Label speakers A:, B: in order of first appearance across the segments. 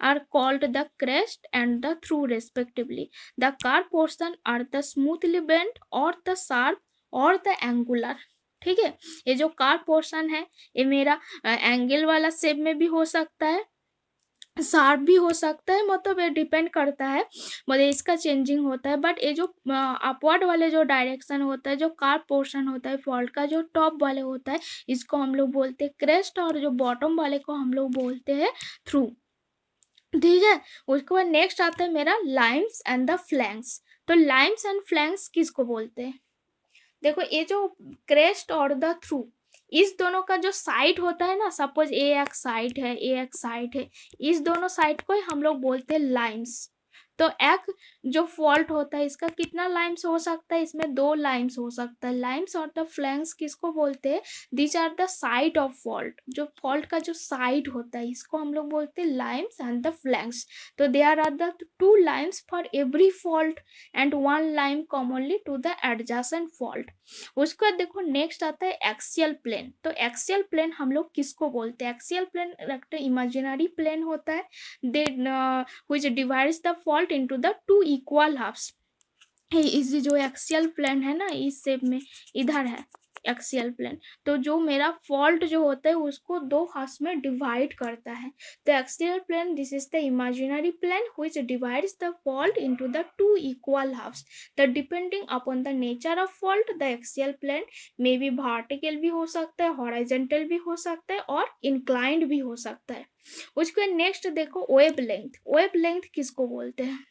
A: are called the crest and the through respectively. The curve portion are the smoothly bent or the sharp or the angular. ठीक है, ये जो curve portion है ये मेरा angle वाला शेप में भी हो सकता है, शार्प भी हो सकता है, मतलब ये डिपेंड करता है, मतलब इसका चेंजिंग होता है। बट ये जो अपवर्ड वाले जो डायरेक्शन होता है, जो कार्व पोर्शन होता है फॉल्ट का, जो टॉप वाले होता है इसको हम लोग बोलते हैं क्रेस्ट, और जो बॉटम वाले को हम लोग बोलते हैं थ्रू। ठीक है, उसके बाद नेक्स्ट आता है मेरा लाइम्स एंड द फ्लैंक्स। तो लाइम्स एंड फ्लैंक्स किसको बोलते हैं? देखो ये जो क्रेस्ट और द थ्रू, इस दोनों का जो साइड होता है ना, सपोज ए एक साइड है, ए एक साइड है, इस दोनों साइड को ही हम लोग बोलते हैं लाइम्स। तो एक जो फॉल्ट होता है इसका कितना लाइम्स हो सकता है? इसमें 2 लाइम्स हो सकता है। लाइम्स और द फ्लैंक्स किसको बोलते हैं? These are the side of fault, जो फॉल्ट का जो साइड होता है इसको हम लोग बोलते हैं लाइम्स एंड द फ्लैंक्स। तो there are the 2 limbs for every fault and 1 line commonly to the adjacent fault. उसके बाद देखो नेक्स्ट आता है एक्सियल प्लेन। तो एक्सियल प्लेन हम लोग किसको बोलते हैं? एक्सियल प्लेन एक इमेजिनरी प्लेन होता है, they which divides the fault into the 2 equal halves. इस जो एक्सियल प्लेन है ना, इस शेप में इधर है एक्सियल प्लेन, तो जो मेरा फॉल्ट जो होता है उसको 2 हाफ्स में डिवाइड करता है। तो axial plane, this is the imaginary plane which divides the fault into the 2 equal halves. The depending upon the nature of fault, the axial plane may be vertical भी हो सकता है, हॉरिजॉन्टल भी हो सकता है, और इंक्लाइंड भी हो सकता है। उसके नेक्स्ट देखो वेव लेंथ। वेव लेंथ किसको बोलते हैं?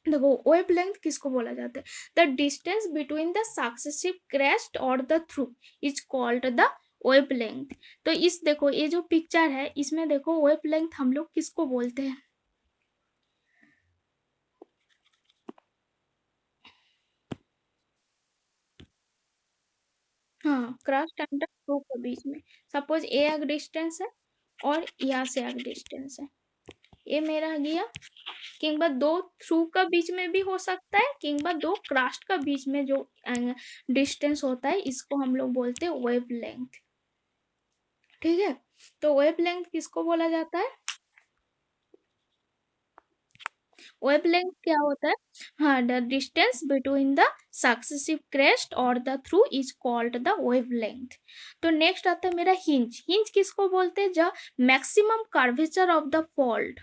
A: देखो वेव लेंथ किसको बोला जाता है? The distance between the successive crest और the trough is called the wavelength. तो इस देखो ये जो पिक्चर है इसमें देखो वेव लेंथ हम लोग किसको बोलते हैं? हाँ, क्रेस्ट एंड द थ्रू के बीच में, सपोज ए एक डिस्टेंस है और यहाँ से एक डिस्टेंस है, ये मेरा गया। किंबा 2 थ्रू का बीच में भी हो सकता है, किंबा 2 क्रास्ट का बीच में जो डिस्टेंस होता है इसको हम लोग बोलते हैं वेव लेंथ। ठीक है, तो वेव लेंथ किसको बोला जाता है? वेव लेंथ क्या होता है? हाँ, the distance between the successive crest और the trough is called the wavelength. तो नेक्स्ट आता है मेरा हिंज। हिंज किसको बोलते हैं? जो maximum curvature of the fault,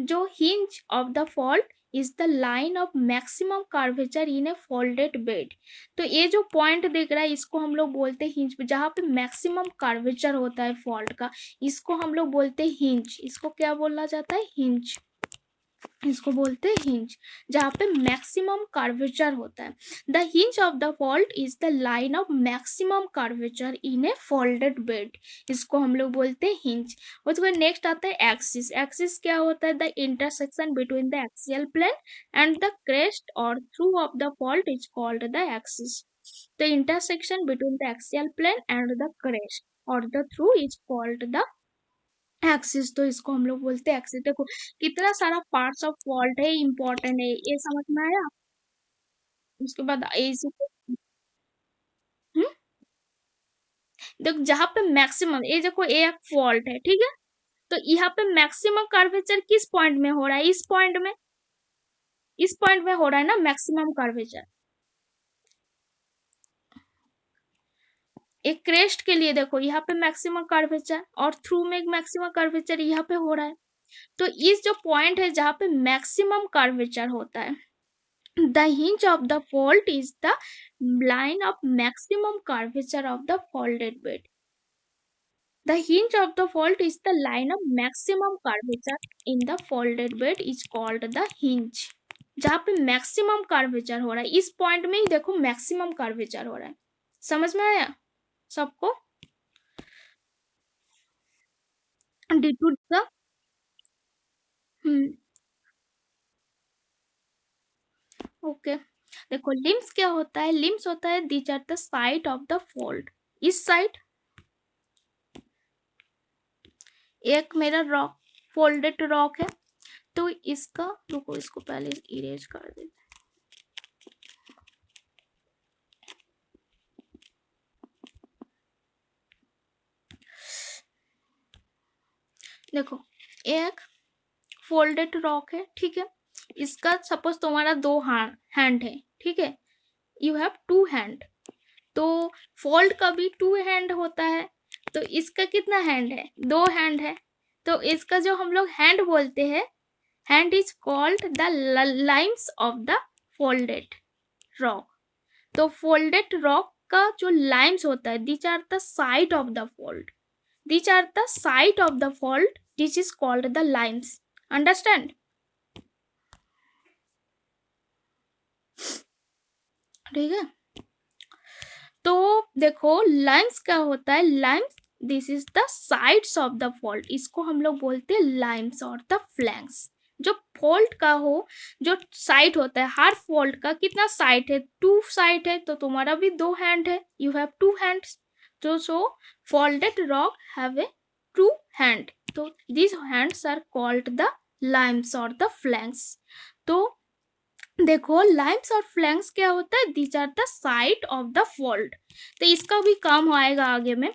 A: जो hinge of the fault is the line of maximum curvature in a folded bed. तो ये जो पॉइंट दिख रहा है इसको हम लोग बोलते हैं हिंज, जहाँ पे मैक्सिमम कर्वेचर होता है फॉल्ट का, इसको हम लोग बोलते हैं हिंज। इसको क्या बोला जाता है? हिंज। इसको बोलते हैं हिंज, जहाँ पे मैक्सिमम कर्वेचर होता है। The hinge of the fault is the line of maximum curvature in a folded bed, इसको हम लोग बोलते हैं हिंज। उसके बाद नेक्स्ट आता है एक्सिस। एक्सिस क्या होता है? The intersection between the axial plane and the crest और trough of the fault is called the axis. The intersection between the axial plane and the crest और the trough is called the axis. तो इसको हम लोग बोलते हैं axis. देखो कितना सारा पार्ट्स ऑफ फॉल्ट है, इंपॉर्टेंट है, ये समझ में आया? उसके बाद इसी हम्म, देखो जहाँ पे मैक्सिमम, ये देखो ये एक फॉल्ट है, ठीक है, तो यहाँ पे मैक्सिमम कर्वेचर किस पॉइंट में हो रहा है? इस पॉइंट में, इस पॉइंट में हो रहा है ना मैक्सिमम कर्वेचर। एक क्रेस्ट के लिए देखो यहाँ पे मैक्सिमम कर्वेचर, और थ्रू में मैक्सिमम कर्वेचर यहाँ पे हो रहा है। तो इस जो पॉइंट है जहाँ पे मैक्सिमम कर्वेचर होता है, the hinge of the fault is the line of maximum curvature of the folded bed. The hinge of the fault is the line of maximum curvature in the folded bed is called the hinge. जहाँ पे maximum curvature हो रहा है इस point में ही देखो maximum curvature हो रहा है। समझ में आया सबको? ड्यू टू द ओके, देखो लिम्स क्या होता है? लिम्स होता है these are the side of the fold. इस साइड एक मेरा रॉक, फोल्डेड रॉक है, तो इसका रुको, इसको पहले इरेज कर देते। देखो एक फोल्डेड रॉक है, ठीक है। इसका सपोज तुम्हारा दो हैंड है, ठीक है, यू हैव टू हैंड, तो फोल्ड का भी टू हैंड होता है, तो इसका कितना हैंड है, दो हैंड है, तो इसका जो हम लोग हैंड बोलते हैं, hand is called the limbs of the folded rock. तो फोल्डेड रॉक का जो लाइम्स होता है, this are the side of the fold, these are the side of the fold, this is called the limes, understand? ठीक है, तो देखो Lyme's क्या होता है, Lyme's this is the sides of the fold, इसको हम लोग बोलते हैं लाइम्स और द फ्लैंक्स। जो फोल्ड का हो, जो साइड होता है, हर फोल्ड का कितना साइड है, टू साइड है, तो तुम्हारा भी दो हैंड है, यू हैव टू हैंड्स, तो so folded rock have a two hand, तो these hands are called the limes or the flanks। तो देखो लाइम्स और फ्लैंक्स क्या होता है, these are the side of the fold, तो इसका भी काम आएगा आगे में।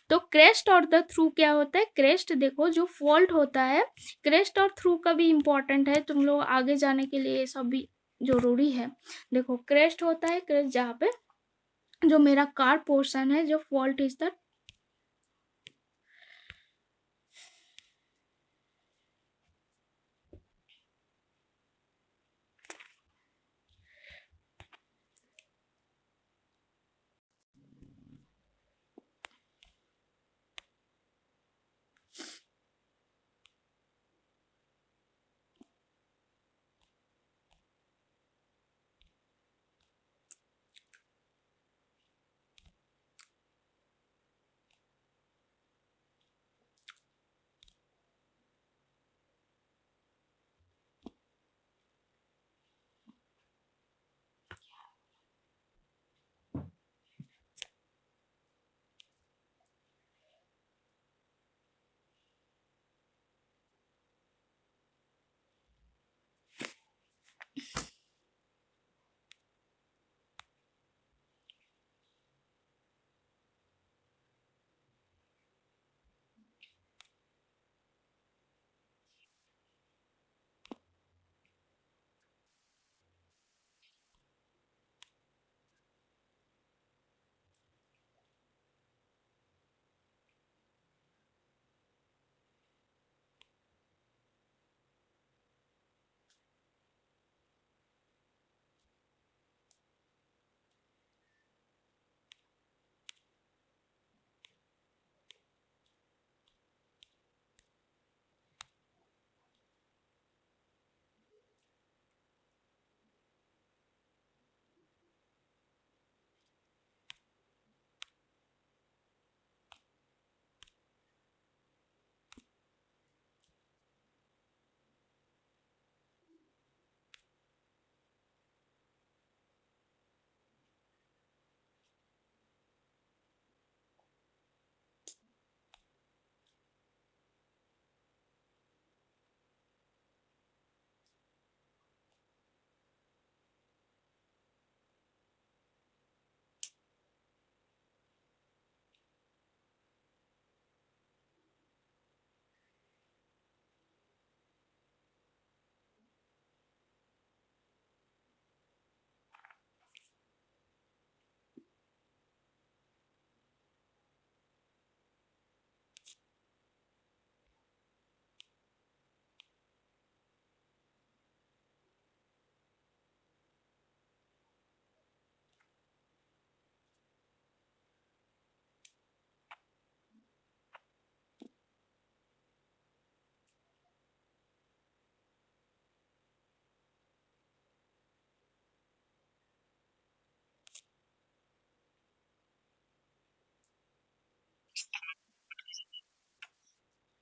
A: तो क्रेस्ट और द थ्रू क्या होता है, क्रेस्ट देखो जो फोल्ड होता है, क्रेस्ट और थ्रू का भी इम्पोर्टेंट है, तुम लोग आगे जाने के लिए ये सब भी जरूरी है। देखो क्रेस्ट होता है, क्रेस्ट जहाँ पे जो मेरा कार पोर्शन है, जो फॉल्ट इज द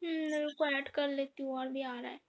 A: मेरे को ऐड कर लेती हूँ, और भी आ रहा है।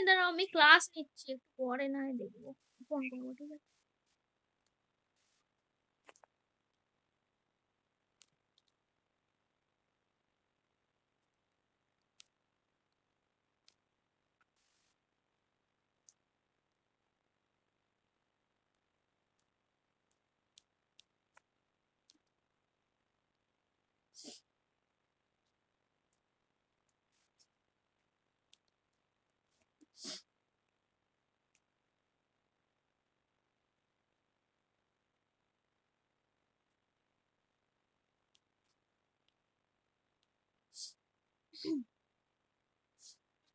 A: দাঁড়াও আমি ক্লাস নিচ্ছি, একটু পরে না হয় দেখবো, ফোন করবো, ঠিক আছে?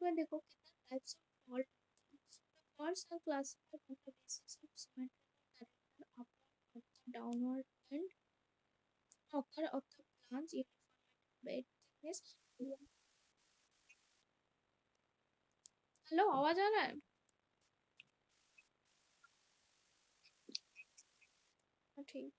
A: এবার দেখো কিतना types of fault. The faults are classified on the basis of symmetrical character, upward or the downward bend, occur of the plants, uniformity, bed thickness. Hello, आवाज आ रहा है? हाँ, ठीक.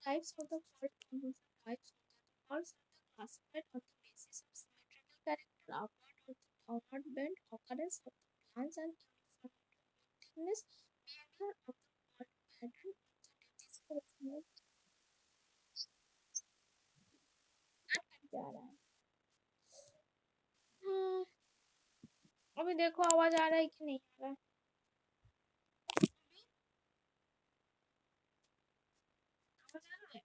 A: Types of the fault composition. Types of the faults are classified on the basis of symmetrical character, upward or the downward bend, occurrence of the plants, and uniformity of thickness, behavior of the fault pattern, uncertainties for estimate. क्या आ रहा है? हम्म, अभी देखो आवाज आ रहा है कि नहीं आ रहा है? आवाज आ रहा है?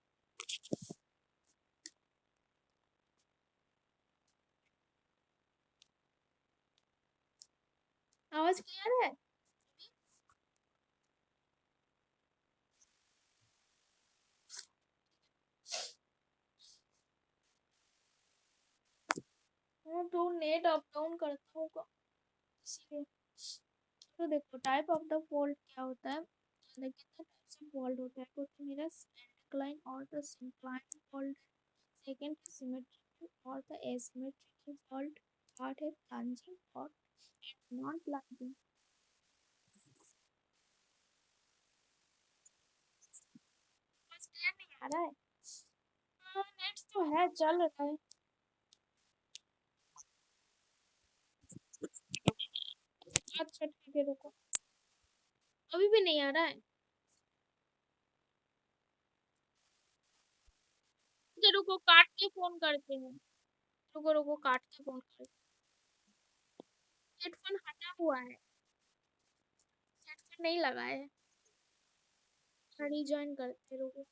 A: आवाज क्लियर है? हाँ, तो नेट अप डाउन करता होगा इसीलिए. तो देखो टाइप ऑफ द फॉल्ट क्या होता है, देखिए कितने टाइप्स ऑफ फॉल्ट होता है. तो मेरा इंक्लाइन और द सिंक्लाइन फॉल्ट, सेकंड है सिमेट्रिकल और द एसिमेट्रिकल फॉल्ट, थर्ड है प्लंजिंग और नॉन प्लंजिंग. बस क्लियर नहीं आ रहा है? हाँ, नेट तो है, चल रहा है. अच्छा ठीक है, रुको. अभी भी नहीं आ रहा है? अच्छा रुको, काट के फोन करते हैं. रुको रुको, काट के फोन करते. हेडफोन हटा हुआ है, हेडफोन नहीं लगा है. रिजॉइन करते, रुको.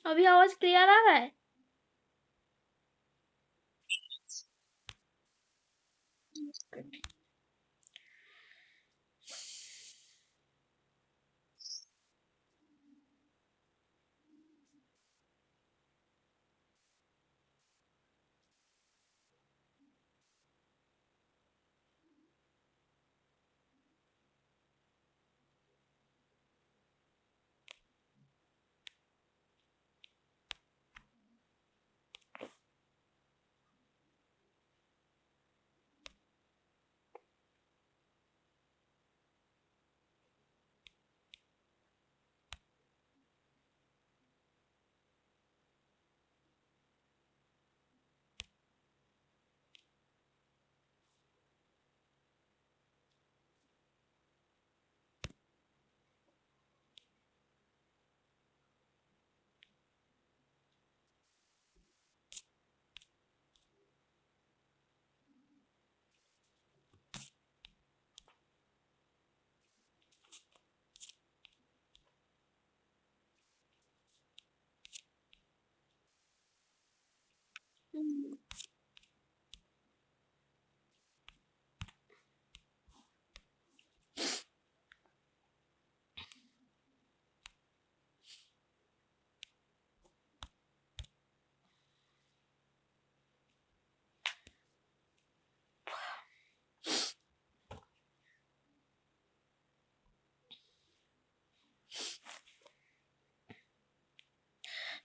A: अभी आवाज क्लियर आ रहा है? हम्म।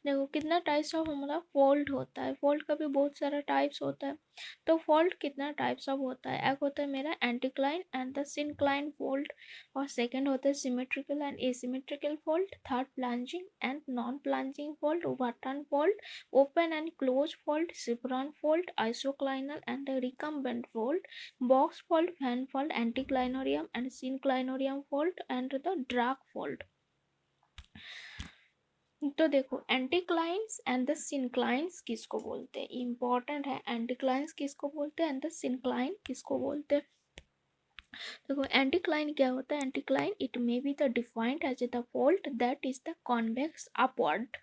A: देखो कितना टाइप्स ऑफ हमारा फॉल्ट होता है, फॉल्ट का भी बहुत सारा टाइप्स होता है। तो फॉल्ट कितना टाइप्स ऑफ होता है, एक होता है मेरा anticline and the syncline fault, और सेकंड होता है symmetrical and asymmetrical fault, third plunging and non plunging fault, overturn fault, open and close fault, chevron fault, isoclinal and recumbent fault, box fault, fan fault, anticlinorium and synclinorium fault and the drag fault. तो देखो एंटीक्लाइंस and the सिनक्लाइंस किसको बोलते हैं, important है, एंटीक्लाइंस किसको बोलते हैं and the सिनक्लाइन किसको बोलते हैं। देखो एंटीक्लाइन क्या होता है, anticline it may be the defined as the fault that is the convex upward,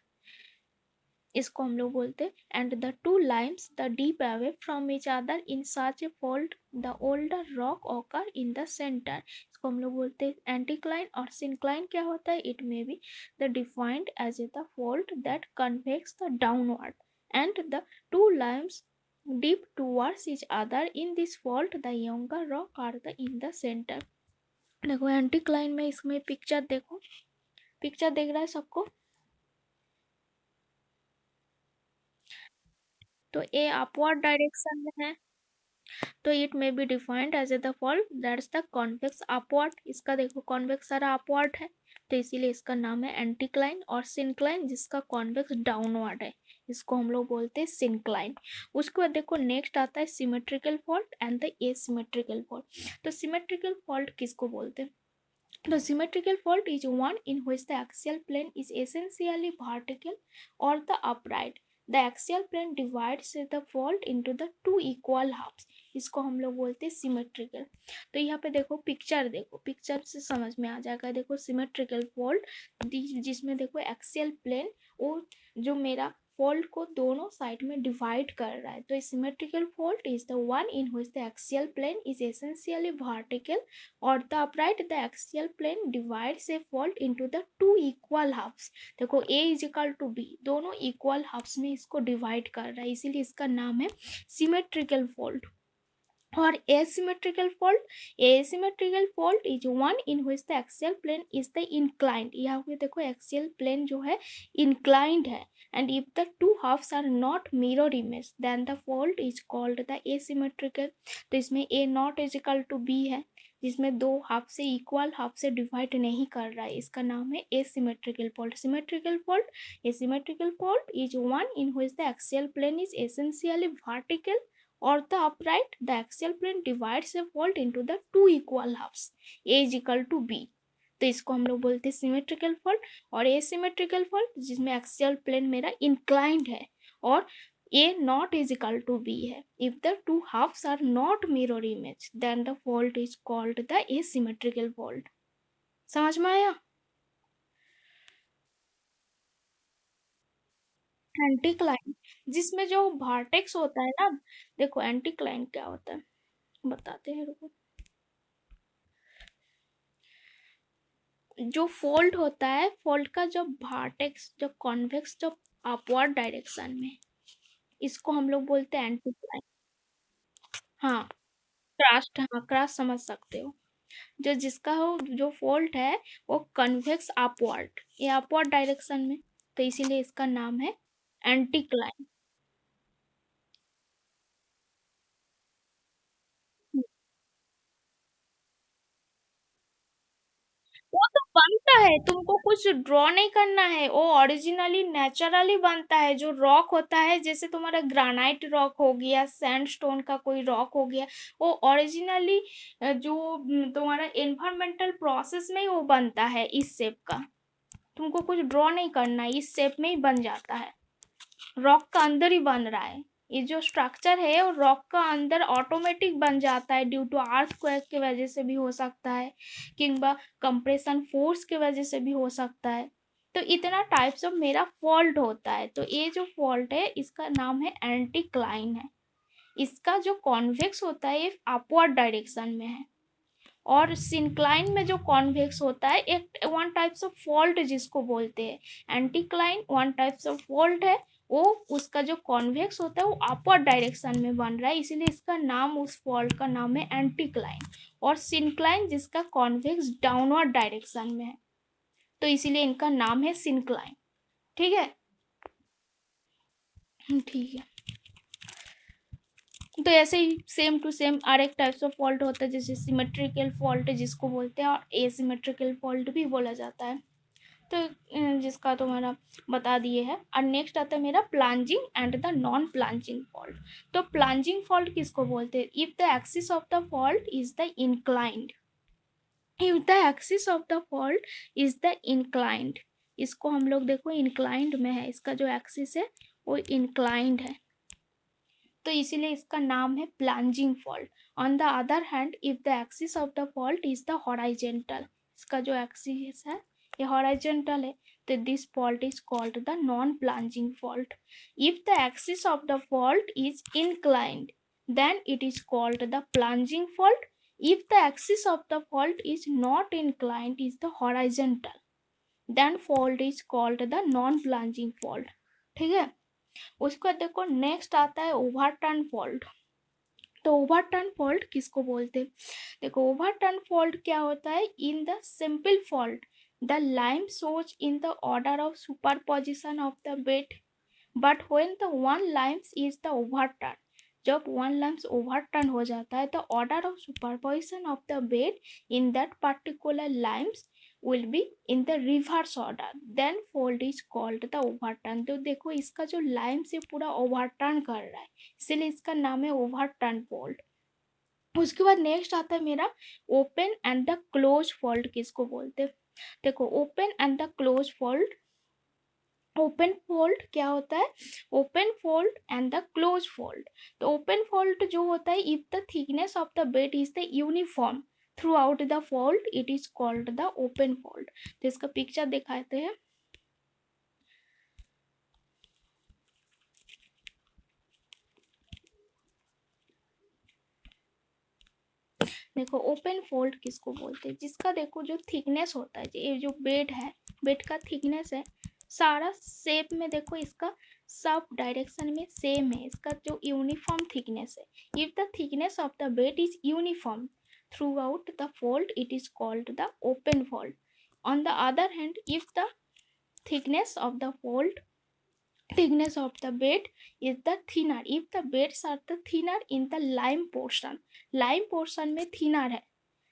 A: इसको हम लोग बोलते हैं, and the two lines the deep away from each other in such a fault the older rock occur in the center, इसको हम लोग बोलते हैं एंटीक्लाइन। और सिंक्लाइन क्या होता है, it may be the defined as a the fault that convex the downward and the two lines deep towards each other in this fault the younger rock are the in the center। देखो anticline में इसमें picture देखो, picture देख रहा है सबको, तो ए upward direction में है, तो it may be defined as a the fault that's the convex upward, इसका देखो कॉन्वेक्स सारा अपवर्ड है, तो इसीलिए इसका नाम है एंटीक्लाइन। और सिंक्लाइन जिसका कॉन्वेक्स डाउनवर्ड है, इसको हम लोग बोलते हैं सिंक्लाइन। उसके बाद देखो नेक्स्ट आता है symmetrical fault and the asymmetrical fault. तो सिमेट्रिकल फॉल्ट किसको बोलते हैं, the symmetrical fault is one in which the axial plane is essentially vertical or the upright. The axial plane divides the fault into the two equal halves. इसको हम लोग बोलते हैं symmetrical. तो यहाँ पे देखो पिक्चर, देखो पिक्चर से समझ में आ जाएगा। देखो सिमेट्रिकल फॉल्ट जिसमें देखो एक्सियल प्लेन वो जो मेरा फॉल्ट को दोनों साइड में डिवाइड कर रहा है, तो symmetrical fault is the one in which the axial plane is essentially vertical or the upright the axial plane divides a fault into the two equal halves। देखो a is equal to b, दोनों equal halves में इसको divide कर रहा है, इसीलिए इसका नाम है सिमेट्रिकल फॉल्ट। और asymmetrical fault is one in which the axial plane is the inclined, यहाँ पे देखो एक्सियल प्लेन जो है inclined है, and if the two halves are not mirror image then the fault is called the asymmetrical। तो इसमें a not is equal to b है, जिसमें दो हाफ से इक्वल हाफ से डिवाइड नहीं कर रहा है, इसका नाम है asymmetrical fault. Symmetrical fault, asymmetrical fault is one in which the axial plane is essentially vertical or the upright the axial plane divides a fault into the two equal halves, a is equal to b। तो इसको हम लोग बोलते हैं symmetrical fault. और asymmetrical fault जिसमें axial plane मेरा inclined है और a not is equal to b है, if the two halves are not mirror image then the fault is called the asymmetrical fault। समझ में आया। एंटीक्लाइन जिसमें जो वर्टेक्स होता है ना, देखो एंटीक्लाइन क्या होता है, बताते हैं, रुको। जो फोल्ड होता है, फोल्ड का जो वर्टेक्स, जो कॉन्वेक्स, जो अपवर्ड डायरेक्शन में, इसको हम लोग बोलते हैं एंटीक्लाइन। हाँ, क्रास्ट, हाँ क्रास्ट समझ सकते हो। जो जिसका हो, जो फोल्ड है वो कन्वेक्स अपवर्ड, ये अपवर्ड डायरेक्शन में, तो इसीलिए इसका नाम है एंटीक्लाइन। वो तो बनता है, तुमको कुछ ड्रॉ नहीं करना है, वो ओरिजिनली नेचुरली बनता है। जो रॉक होता है, जैसे तुम्हारा ग्रानाइट रॉक हो गया, सैंडस्टोन का कोई रॉक हो गया, वो ओरिजिनली जो तुम्हारा एनवायरमेंटल प्रोसेस में ही वो बनता है इस शेप का। तुमको कुछ ड्रॉ नहीं करना है, इस शेप में ही बन जाता है, रॉक का अंदर ही बन रहा है। ये जो स्ट्रक्चर है वो रॉक का अंदर ऑटोमेटिक बन जाता है, ड्यू टू अर्थक्वेक की वजह से भी हो सकता है, किंबा कंप्रेशन फोर्स की वजह से भी हो सकता है। तो इतना टाइप्स ऑफ मेरा फॉल्ट होता है। तो ये जो फॉल्ट है इसका नाम है एंटीक्लाइन है। इसका जो कॉन्वेक्स होता है ये अपवर्ड डायरेक्शन में है, और सिंक्लाइन में जो कॉन्वेक्स होता है एक वन टाइप्स ऑफ फॉल्ट जिसको बोलते हैं। Anticline one types of fault है, वो उसका जो कॉन्वेक्स होता है वो अपवर्ड डायरेक्शन में बन रहा है, इसीलिए इसका नाम, उस फॉल्ट का नाम है एंटीक्लाइन। और सिंक्लाइन जिसका कॉन्वेक्स डाउनवर्ड डायरेक्शन में है, तो इसीलिए इनका नाम है सिंक्लाइन। ठीक है, ठीक है। तो ऐसे ही सेम टू सेम और एक टाइप्स ऑफ फॉल्ट होता है, जैसे सिमेट्रिकल फॉल्ट जिसको बोलते हैं, और एसिमेट्रिकल फॉल्ट भी बोला जाता है। तो जिसका तुम्हारा बता दिए है। और नेक्स्ट आता है मेरा प्लांजिंग and the non plunging fault. तो प्लांजिंग फॉल्ट किसको बोलते हैं? If the axis of the fault is the inclined, if the axis of the fault is the inclined, इसको हम लोग देखो इंक्लाइंड में है, इसका जो एक्सिस है वो इंक्लाइंड है, तो इसीलिए इसका नाम है plunging fault. On the other hand, if the axis of the fault is the horizontal, इसका जो एक्सिस है ये हॉराइजेंटल है, तो this fault is called the non plunging fault. If the axis of the fault is inclined, then it is called the plunging fault. If the axis of the fault is not inclined, is the horizontal, then fault is called the non plunging fault। ठीक है, उसके बाद देखो next आता है overturn fault. तो overturn fault किसको बोलते हैं? देखो ओवरटर्न फॉल्ट क्या होता है? इन the simple fault the line shows in the order of superposition of the bed, but when the one lines is the overturn, जब वन लाइन्स ओवरटर्न हो जाता है, the order of superposition of the bed in that particular lines will be in the reverse order, then fold is called the overturn। तो देखो इसका जो line से पूरा ओवरटर्न कर रहा है, इसलिए इसका नाम है ओवरटर्न फोल्ड। उसके बाद नेक्स्ट आता है मेरा open and the close fold, किसको बोलते हैं? देखो open and the close fold, open fold क्या होता है? Open fold and the close fold. तो ओपन फोल्ड जो होता है, if the thickness of the bed is the uniform through out the fold, it is called the open fold. तो इसका picture दिखाते हैं। देखो ओपन फोल्ड किसको बोलते हैं? जिसका देखो जो थिकनेस होता है, ये जो बेड है, बेड का थिकनेस है, सारा शेप में देखो इसका सब डायरेक्शन में सेम है, इसका जो यूनिफॉर्म थिकनेस है। If the thickness of the bed is uniform through out the fold, it is called the open fold. On the other hand, if the thickness of the fold, thickness of the bed is the thinner, if the beds are the thinner in the line portion, line portion में thinner है,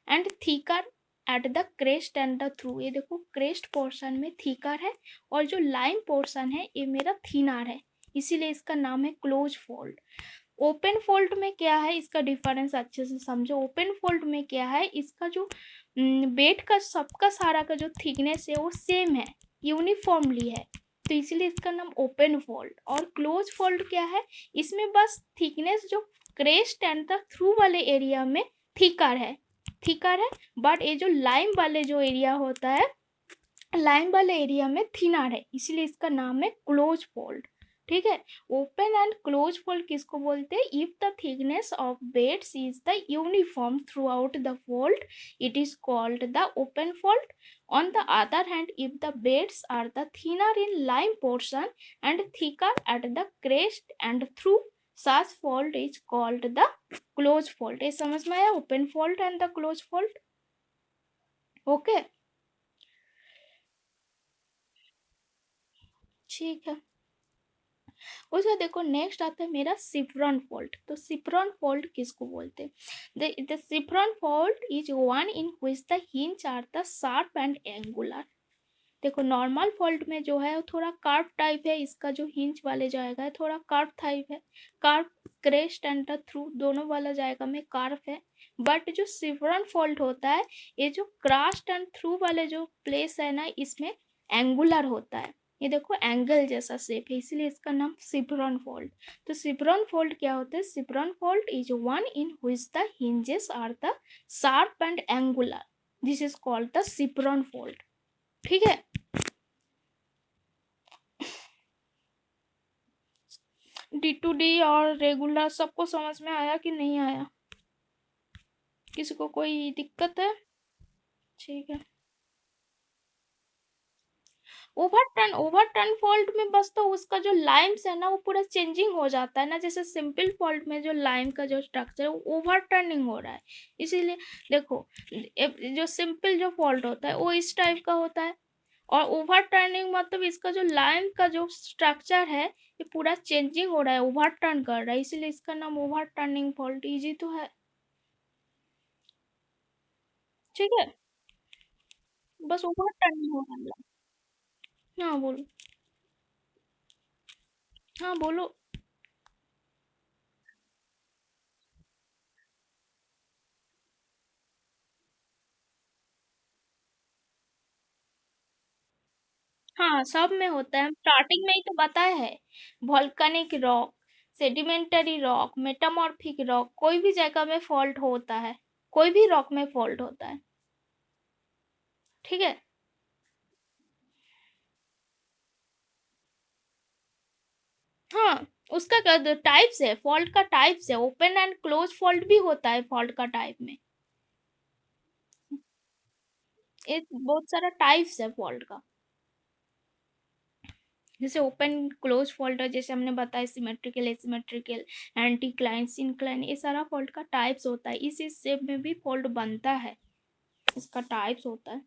A: and thicker at the crest and the through, ये देखो crest portion में thicker है, और जो line portion है ये मेरा thinner है, इसीलिए इसका नाम है क्लोज फोल्ड। ओपन फोल्ड में क्या है, इसका डिफरेंस अच्छे से समझो। ओपन फोल्ड में क्या है, इसका जो बेड का सबका सारा का जो थिकनेस है वो सेम है, यूनिफॉर्मली है, तो इसीलिए इसका नाम ओपन फोल्ड। और क्लोज फोल्ड क्या है, इसमें बस थिकनेस जो क्रेस्ट एंड द थ्रू वाले एरिया में थिकर है, थिकर है, बट ये जो लाइन वाले जो एरिया होता है, लाइन वाले एरिया में थिनर है, इसीलिए इसका नाम है क्लोज फोल्ड। ठीक है। ओपन एंड क्लोज फोल्ड किसको बोलते हैं? If the thickness of beds is the uniform through out the fold it is called the open fold. On the other hand, if the beds are the thinner in line portion and thicker at the crest and through, such fold is called the close fold. ये समझ में आया? Open fold and the close fold. Okay, ठीक है. उसका देखो next आता है मेरा सिफ्रॉन फोल्ड. तो सिफ्रॉन फोल्ड किसको बोलते हैं? The chevron fold is one in which the hinge are the sharp and angular. देखो नॉर्मल फोल्ड में जो है वो थोड़ा कार्व टाइप है, इसका जो हिंज वाले जाएगा है थोड़ा कार्व टाइप है. Curve crest and the through दोनों वाला जाएगा में कार्व है. बट जो सिफ्रॉन फोल्ड होता है, ये जो क्रास्ट एंड थ्रू वाले जो प्लेस है ना, इसमें एंगुलर होता है. ये देखो एंगल जैसा शेप है, इसीलिए इसका नाम सिफ्रॉन फोल्ड. तो सिफ्रॉन फोल्ड क्या होता है? Chevron fold is one in which the hinges are the sharp and angular. This is called the chevron fold. ठीक है. डी टू डी और रेगुलर सबको समझ में आया कि नहीं आया? किसी को कोई दिक्कत है? ठीक है. ओवरटर्न फोल्ड में बस तो उसका जो लाइम्स है ना वो पूरा चेंजिंग हो जाता है ना. जैसे सिंपल फोल्ड में जो लाइम का जो स्ट्रक्चर है वो ओवरटर्निंग हो रहा है. इसीलिए देखो जो सिंपल जो फोल्ड होता है वो इस टाइप का होता है, और ओवरटर्निंग मतलब इसका जो लाइम का जो स्ट्रक्चर है ये पूरा चेंजिंग हो रहा है, ओवरटर्न कर रहा है, इसीलिए इसका नाम ओवरटर्निंग फोल्ड. इजी तो है. ठीक है, बस ओवरटर्निंग हो रहा है. हाँ बोलो. हाँ बोलो. हाँ सब में होता है, हम स्टार्टिंग में ही तो बताया है. Volcanic rock, sedimentary rock, metamorphic rock, कोई भी जगह में फॉल्ट होता है, कोई भी रॉक में फॉल्ट होता है. ठीक है. हाँ, उसका टाइप्स है, फॉल्ट का टाइप्स है. ओपन एंड क्लोज फॉल्ट भी होता है फॉल्ट का टाइप में. ये बहुत सारा टाइप्स है फॉल्ट का. जैसे ओपन क्लोज फॉल्ट है, जैसे हमने बताया सिमेट्रिकल, एसिमेट्रिकल, एंटी क्लाइन, सिनक्लाइन, ये सारा फॉल्ट का टाइप्स होता है. इस शेप में भी फॉल्ट बनता है, इसका टाइप्स होता है.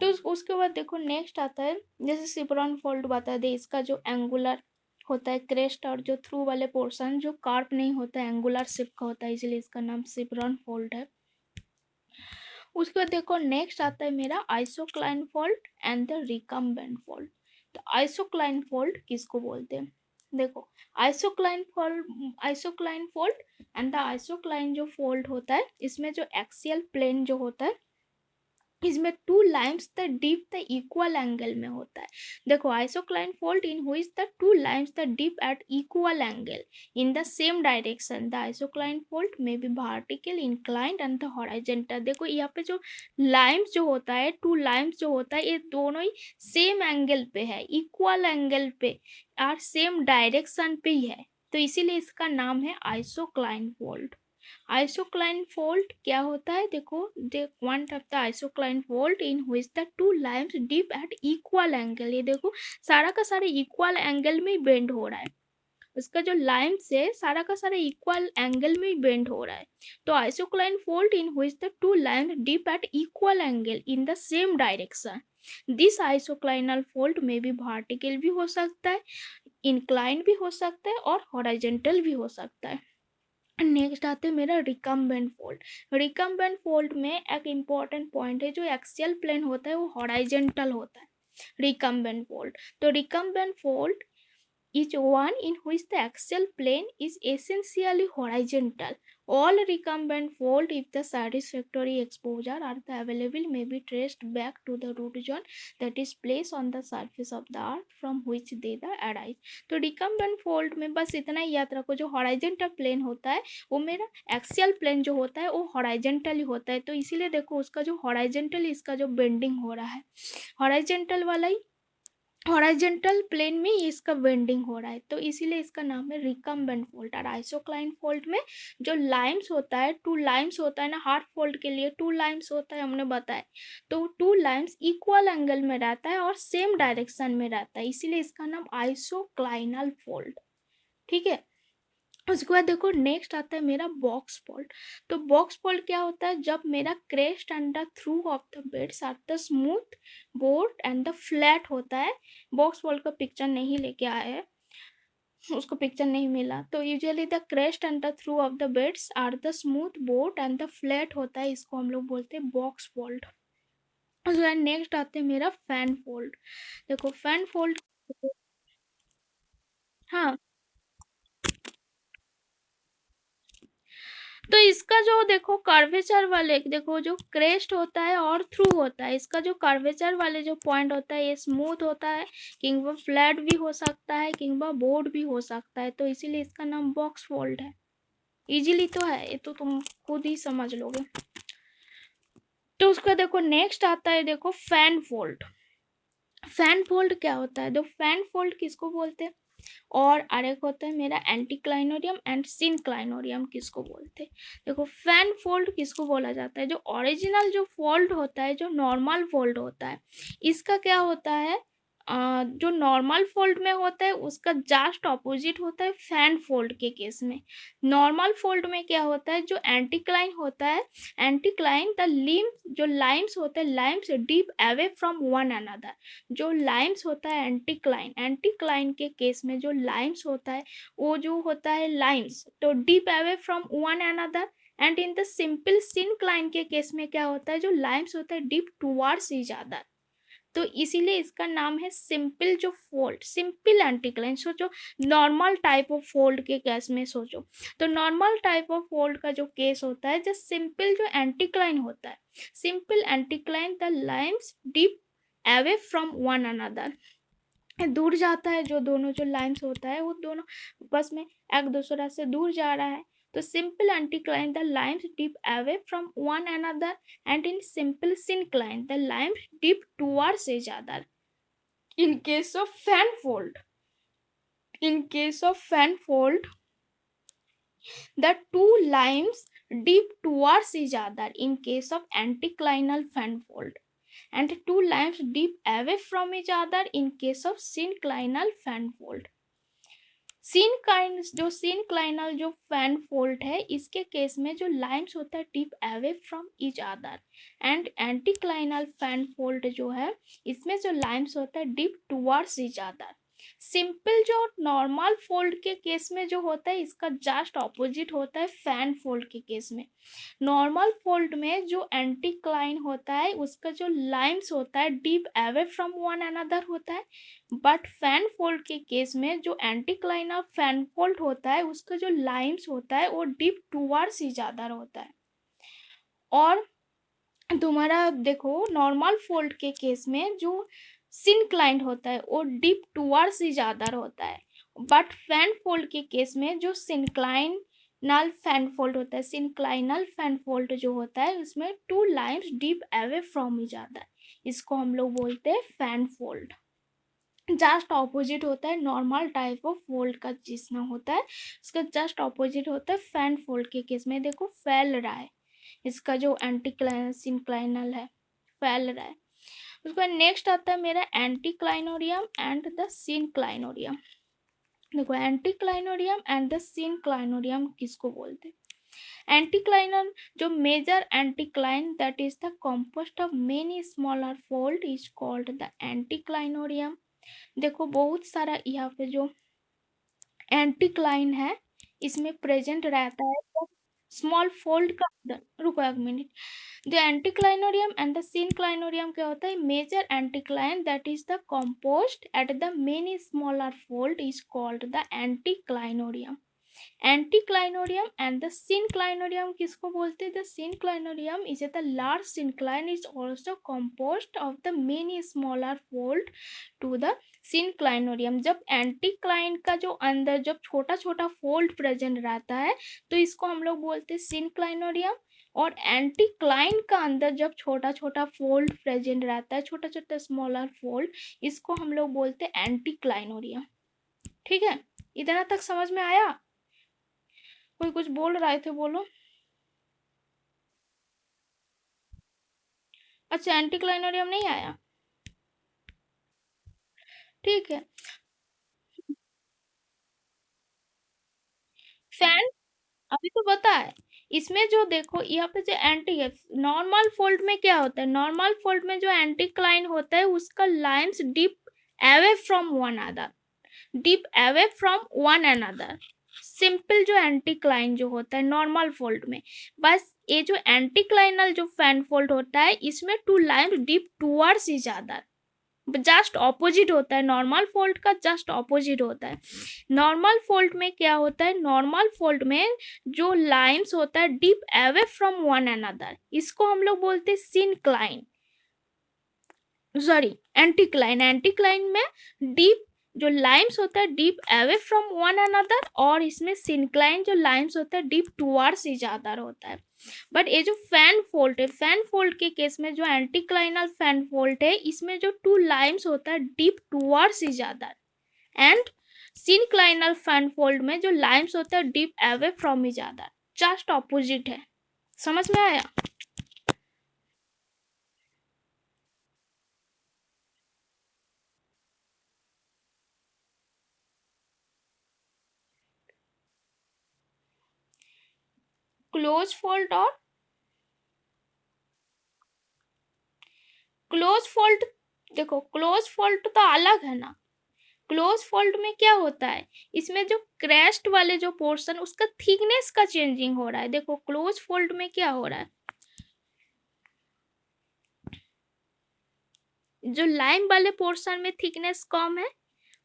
A: तो उसके बाद देखो नेक्स्ट आता है, जैसे सिपरॉन फोल्ड बता दे, इसका जो एंगुलर होता है क्रेस्ट और जो थ्रू वाले पोर्शन जो कार्प नहीं होता है, एंगुलर शेप का होता है, इसलिए इसका नाम सिपरॉन फोल्ड है. उसके बाद देखो नेक्स्ट आता है मेरा isocline fold and the recumbent fold. तो आइसोक्लाइन फोल्ड किसको बोलते हैं? देखो isocline fold and the isocline जो फोल्ड होता है, इसमें जो एक्सियल प्लेन जो होता है, इसमें two lines the dip the equal angle में होता है. देखो isocline fold in which the two lines the dip at equal angle in the same direction. The isocline fold में be vertical, inclined and the horizontal. देखो यहाँ पे जो lines जो होता है, टू लाइन्स जो होता है, ये दोनों ही सेम एंगल पे है, इक्वल एंगल पे और सेम डायरेक्शन पे ही है, तो इसीलिए इसका नाम है आइसोक्लाइन फोल्ड. आइसोक्लाइन फोल्ड क्या होता है? देखो one of the isocline fold in which the two lines dip at equal angle. ये देखो सारा का सारा इक्वल एंगल में बेंड हो रहा है, उसका जो लाइन से सारा का सारा इक्वल एंगल में बेंड हो रहा है. तो isocline fold in which the two line dip at equal angle in the same direction. This isoclinal fold में भी वर्टिकल भी हो सकता है, इंक्लाइन भी हो सकता है और हॉरिजॉन्टल भी हो सकता है. नेक्स्ट आते हैं मेरा रिकम्बेंट फोल्ड. रिकम्बेंट फोल्ड में एक इम्पॉर्टेंट पॉइंट है, जो एक्सियल प्लेन होता है वो हॉराइजेंटल होता है. रिकम्बेंट फोल्ड, तो recumbent fold is one in which the axial plane is essentially horizontal. All recumbent fold, if the satisfactory exposure are the available, may be traced back to the root zone that is placed on the surface of the earth from which they arise. तो recumbent fold में बस इतना ही याद रखो, जो horizontal plane होता है वो मेरा axial plane जो होता है वो horizontal ही होता है. तो इसीलिए देखो उसका जो horizontal इसका जो bending हो रहा है, horizontal वाला ही हॉरिजॉन्टल प्लेन में ये इसका बेंडिंग हो रहा है, तो इसीलिए इसका नाम है रिकम्बेंट फोल्ड। और आइसोक्लाइन फोल्ड में जो लाइम्स होता है, टू लाइम्स होता है ना, हार्ड फोल्ड के लिए टू लाइम्स होता है, हमने बताया। तो टू लाइम्स इक्वल एंगल में रहता है और सेम डायरेक्शन में रहता है, इसीलिए इसका नाम आइसोक्लाइनल फोल्ड। ठीक है। उसके बाद देखो नेक्स्ट आता है मेरा बॉक्स फोल्ड। तो बॉक्स फोल्ड क्या होता है, जब मेरा crest and the through of the beds are the smooth board and the flat होता है। बॉक्स फोल्ड का पिक्चर नहीं लेके आया है, उसको पिक्चर नहीं मिला। तो usually the crest and the through of the beds are the smooth board and the flat होता है, इसको हम लोग बोलते हैं बॉक्स फोल्ड। उसके बाद नेक्स्ट आते हैं मेरा फैन फोल्ड। देखो फैन फोल्ड, हाँ, तो इसका जो देखो कर्वेचर वाले, देखो जो क्रेस्ट होता है और थ्रू होता है, इसका जो कर्वेचर वाले जो पॉइंट होता है ये स्मूथ होता है, किंग फ्लैट भी हो सकता है, किंग बोर्ड भी हो सकता है, तो इसीलिए इसका नाम बॉक्स फोल्ड है। इजीली तो है, ये तो तुम खुद ही समझ लोगे। तो उसका देखो नेक्स्ट आता है, देखो फैन फोल्ड। फैन फोल्ड क्या होता है, तो फैन फोल्ड किसको बोलते हैं, और अरेक होता है मेरा एंटीक्लाइनोरियम एंड सिनक्लाइनोरियम किसको बोलते हैं। देखो फैन फोल्ड किसको बोला जाता है, जो ओरिजिनल जो फोल्ड होता है, जो नॉर्मल फोल्ड होता है, इसका क्या होता है, जो नॉर्मल फोल्ड में होता है उसका जस्ट ऑपोजिट होता है फैन फोल्ड के केस में। नॉर्मल फोल्ड में क्या होता है, जो एंटीक्लाइन होता है, एंटीक्लाइन द लिम जो लाइम्स होते हैं, Lyme's dip away from one another. जो लाइम्स होता है एंटीक्लाइन, एंटीक्लाइन के केस में जो लाइम्स होता है वो जो होता है लाइम्स तो dip away from one another. And in the simple syncline के केस में क्या होता है, जो लाइम्स होता है डीप टुवर्ड्स ईच अदर। तो इसीलिए इसका नाम है सिंपल जो फोल्ड, सिंपल एंटीक्लाइन। सोचो नॉर्मल टाइप ऑफ फोल्ड के केस में सोचो, तो नॉर्मल टाइप ऑफ फोल्ड का जो केस होता है, जो सिंपल जो एंटीक्लाइन होता है, simple anticline the limbs dip away from one another, दूर जाता है, जो दोनों जो लाइन्स होता है वो दोनों बस में एक दूसरा से दूर जा रहा है। तो simple anticline the limbs dip away from one another and in simple syncline the limbs dip towards each other. In case of fan fold, in case of fan fold, the two limes dip towards each other in case of anticlinal fan fold, and two limes dip away from each other in case of synclinal fan fold. जो सिनक्लाइनल जो fan fold है, इसके case में जो limbs होता है dip away from each other, and anticlinal fan fold जो है, इसमें जो लाइम्स होता है dip towards each other. Simple जो नॉर्मल फोल्ड के केस में जो होता है, इसका जस्ट ऑपोजिट होता है फैन फोल्ड के केस में। नॉर्मल फोल्ड में जो एंटीक्लाइन होता है उसका जो लाइम्स होता है dip away from one another होता है, बट फैन फोल्ड के केस में जो एंटीक्लाइन और फैन फोल्ड होता है उसका जो लाइम्स होता है वो डीप टुवर्ड्स ईच अदर होता है। और तुम्हारा देखो नॉर्मल फोल्ड के केस में जो सिनक्लाइंड होता है वो डीप टुवर्ड्स ईच अदर होता है, बट फैन फोल्ड के केस में जो सिनक्लाइनल फैन फोल्ड होता है, सिनक्लाइनल फैन फोल्ड जो होता है उसमें to lines deep away from each other, इसको हम लोग बोलते हैं फैन फोल्ड। जस्ट ऑपोजिट होता है नॉर्मल टाइप ऑफ फोल्ड का जितना होता है, उसका जस्ट ऑपोजिट होता है फैन फोल्ड के केस में। देखो फैल रहा है, इसका जो सिनक्लाइनल है फैल रहा है। उसके बाद नेक्स्ट आता है मेरा एंटीक्लाइनोरियम एंड द सिनक्लाइनोरियम। देखो एंटीक्लाइनोरियम एंड द सिनक्लाइनोरियम किसको बोलते हैं। एंटीक्लाइनर जो major anticline that is the composed of many smaller fold is called the anticlinorium. देखो बहुत सारा यहाँ पे जो एंटीक्लाइन है इसमें प्रेजेंट रहता है, तो स्मॉल फोल्ड का रुको एक minute, the anticlinorium and the synclinorium क्या होता है, major anticline that is the composed at the many smaller fold is called the anticlinorium. Anticlinorium and the synclinorium किसको बोलते हैं, the synclinorium is the large syncline is also composed of the many smaller fold to the synclinorium. जब anticline का जो अंदर जब छोटा छोटा फोल्ड प्रेजेंट रहता है तो इसको हम लोग बोलते हैं सिनक्लाइनोरियम, और एंटीक्लाइन का अंदर जब छोटा छोटा फोल्ड प्रेजेंट रहता है, छोटा छोटा स्मॉलर फोल्ड, इसको हम लोग बोलते हैं एंटीक्लाइनोरियम। ठीक है, इतना तक समझ में आया? कोई कुछ बोल रहे थे, बोलो। अच्छा, एंटीक्लाइनोरियम नहीं आया, ठीक है। फैन, अभी तो बता है। इसमें जो देखो यहाँ पे जो एंटी है, नॉर्मल फोल्ड में क्या होता है, नॉर्मल फोल्ड में जो एंटीक्लाइन होता है उसका lines deep away from one other, deep away from one another. Simple जो एंटीक्लाइन जो होता है नॉर्मल फोल्ड में, बस ये जो एंटीक्लाइनल जो फैन फोल्ड होता है इसमें two line dip towards each other, just opposite होता है, नॉर्मल फोल्ड का जस्ट ऑपोजिट होता है। नॉर्मल फोल्ड में क्या होता है, नॉर्मल फोल्ड में जो लाइन्स होता है dip away from one another, इसको हम लोग बोलते हैं सिनक्लाइन, सॉरी एंटीक्लाइन। एंटीक्लाइन में डीप जो लाइन्स होता है dip away from one another, और इसमें सिनक्लाइन जो लाइन्स होता है डीप टुवर्ड्स ईच अदर होता है। बट ये जो फैन फोल्ड है, फैन फोल्ड के केस में जो एंटीक्लाइनल फैन फोल्ड है इसमें जो टू लाइन्स होता है dip towards each other, and synclinal fan fold में जो लाइन्स होता है dip away from each other, just opposite है। समझ में आया? क्लोज फोल्ड और क्लोज फोल्ड, देखो क्लोज फोल्ड तो अलग है ना। क्लोज फोल्ड में क्या होता है, इसमें जो क्रेस्ट वाले जो पोर्शन उसका थिकनेस का चेंजिंग हो रहा है। देखो क्लोज फोल्ड में क्या हो रहा है, जो लाइन वाले पोर्शन में थिकनेस कम है,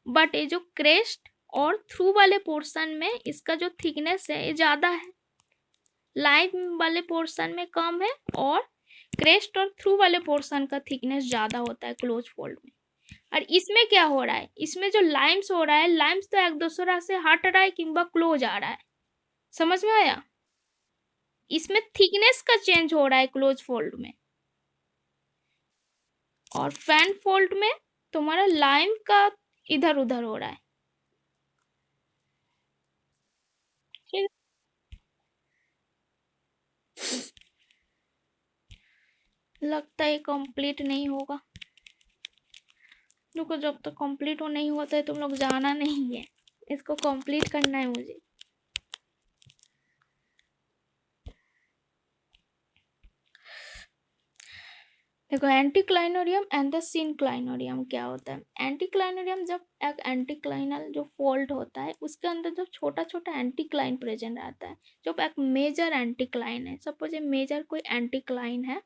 A: बट ये जो क्रेस्ट और थ्रू वाले पोर्शन में इसका जो थिकनेस है ये ज्यादा है। लाइन वाले पोर्शन में कम है और क्रेस्ट और थ्रू वाले पोर्शन का थिकनेस ज्यादा होता है क्लोज फोल्ड में। और इसमें क्या हो रहा है, इसमें जो लाइम्स हो रहा है, लाइम्स तो एक दूसरा से हट रहा है किंबा क्लोज आ रहा है। समझ में आया? इसमें थिकनेस का चेंज हो रहा है क्लोज फोल्ड में, और फैन फोल्ड में तुम्हारा लाइम का इधर उधर हो रहा है। ठीक, लगता है कंप्लीट नहीं होगा। रुको, जब तक कंप्लीट हो नहीं होता है तुम लोग जाना नहीं है, इसको कंप्लीट करना है मुझे। देखो एंटीक्लाइनोरियम एंड द सिनक्लाइनोरियम क्या होता है। एंटीक्लाइनोरियम जब एक एंटीक्लाइनल जो फोल्ड होता है उसके अंदर जब छोटा छोटा एंटीक्लाइन प्रेजेंट रहता है, जब एक मेजर एंटीक्लाइन है, सपोज ये मेजर कोई एंटीक्लाइन है,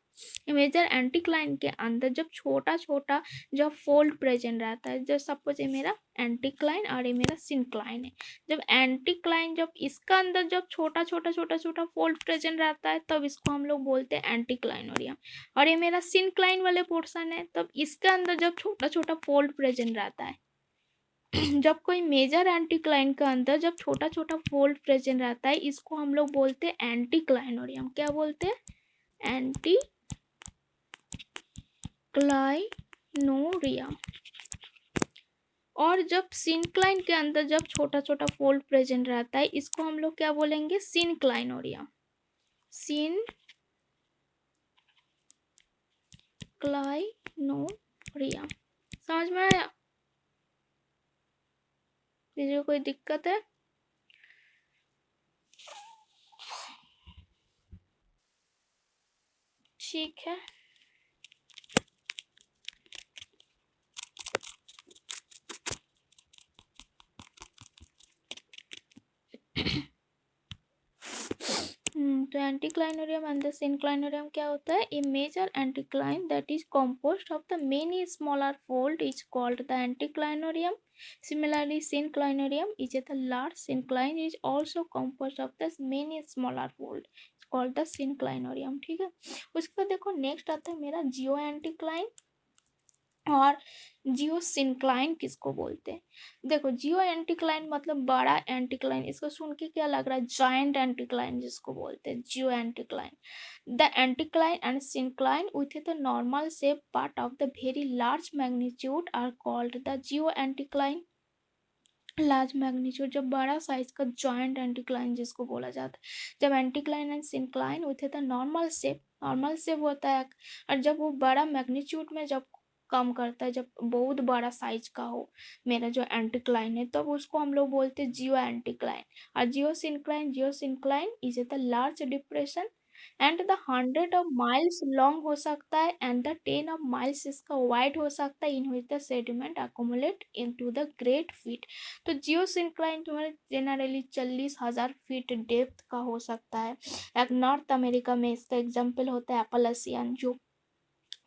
A: मेजर एंटीक्लाइन के अंदर जब छोटा छोटा जब फोल्ड प्रेजेंट रहता है, जब सपोज ये मेरा एंटीक्लाइन और ये मेरा सिनक्लाइन है, जब एंटीक्लाइन जब इसका अंदर जब छोटा छोटा छोटा छोटा फोल्ड प्रेजेंट रहता है तब इसको हम लोग बोलते हैं एंटीक्लाइनोरियम। और ये मेरा सिनक्लाइन वाले पोर्शन है, तब इसके अंदर जब छोटा छोटा फोल्ड प्रेजेंट रहता है जब कोई मेजर एंटीक्लाइन के अंदर जब छोटा छोटा फोल्ड प्रेजेंट रहता है इसको हम लोग बोलते हैं एंटीक्लाइनोरियम। क्या बोलते हैं? एंटीक्लाइनोरियम। और जब सिनक्लाइन के अंदर जब छोटा छोटा फोल्ड प्रेजेंट रहता है इसको हम लोग क्या बोलेंगे? सिनक्लाइनोरियम। सिनक्लाइनोरियम। समझ में आया? किसी को कोई दिक्कत है? ठीक है, तो एंटीक्लाइनोरियम एंड द सिनक्लाइनोरियम क्या होता है? A major anticline that is composed of the many smaller fold is called the anticlinorium. Similarly, synclinorium is the large syncline is also composed of the many smaller fold. It's called the synclinorium. ठीक है, उसके बाद देखो next आता है मेरा जियो anticline. और geo syncline किसको बोलते हैं? देखो, जियो एंटीक्लाइन मतलब बड़ा एंटीक्लाइन, इसको सुन के क्या लग रहा है? जायंट एंटीक्लाइन जिसको बोलते हैं, geo anticline. The anticline and syncline with the normal shape part of the very large magnitude are called the geo anticline. Large magnitude, जब बड़ा साइज का जॉइंट एंटीक्लाइन जिसको बोला जाता है। जब anticline and syncline with the normal shape होता है, और जब वो बड़ा मैग्नीट्यूड में जब कम करता है, जब बहुत बड़ा साइज का हो मेरा जो एंटीक्लाइन है, तब उसको हम लोग बोलते हैं जियो एंटीक्लाइन। और geo syncline is the large depression and the 100 of miles long हो सकता है, एंड द 10 of miles इसका वाइड हो सकता है, in which the sediment accumulate into the great feet. तो जियो सिंक्लाइन तुम्हारे जनरली 40,000 फीट डेप्थ का हो सकता है। एक नॉर्थ अमेरिका में इसका एग्जाम्पल होता है एपलासियन, जो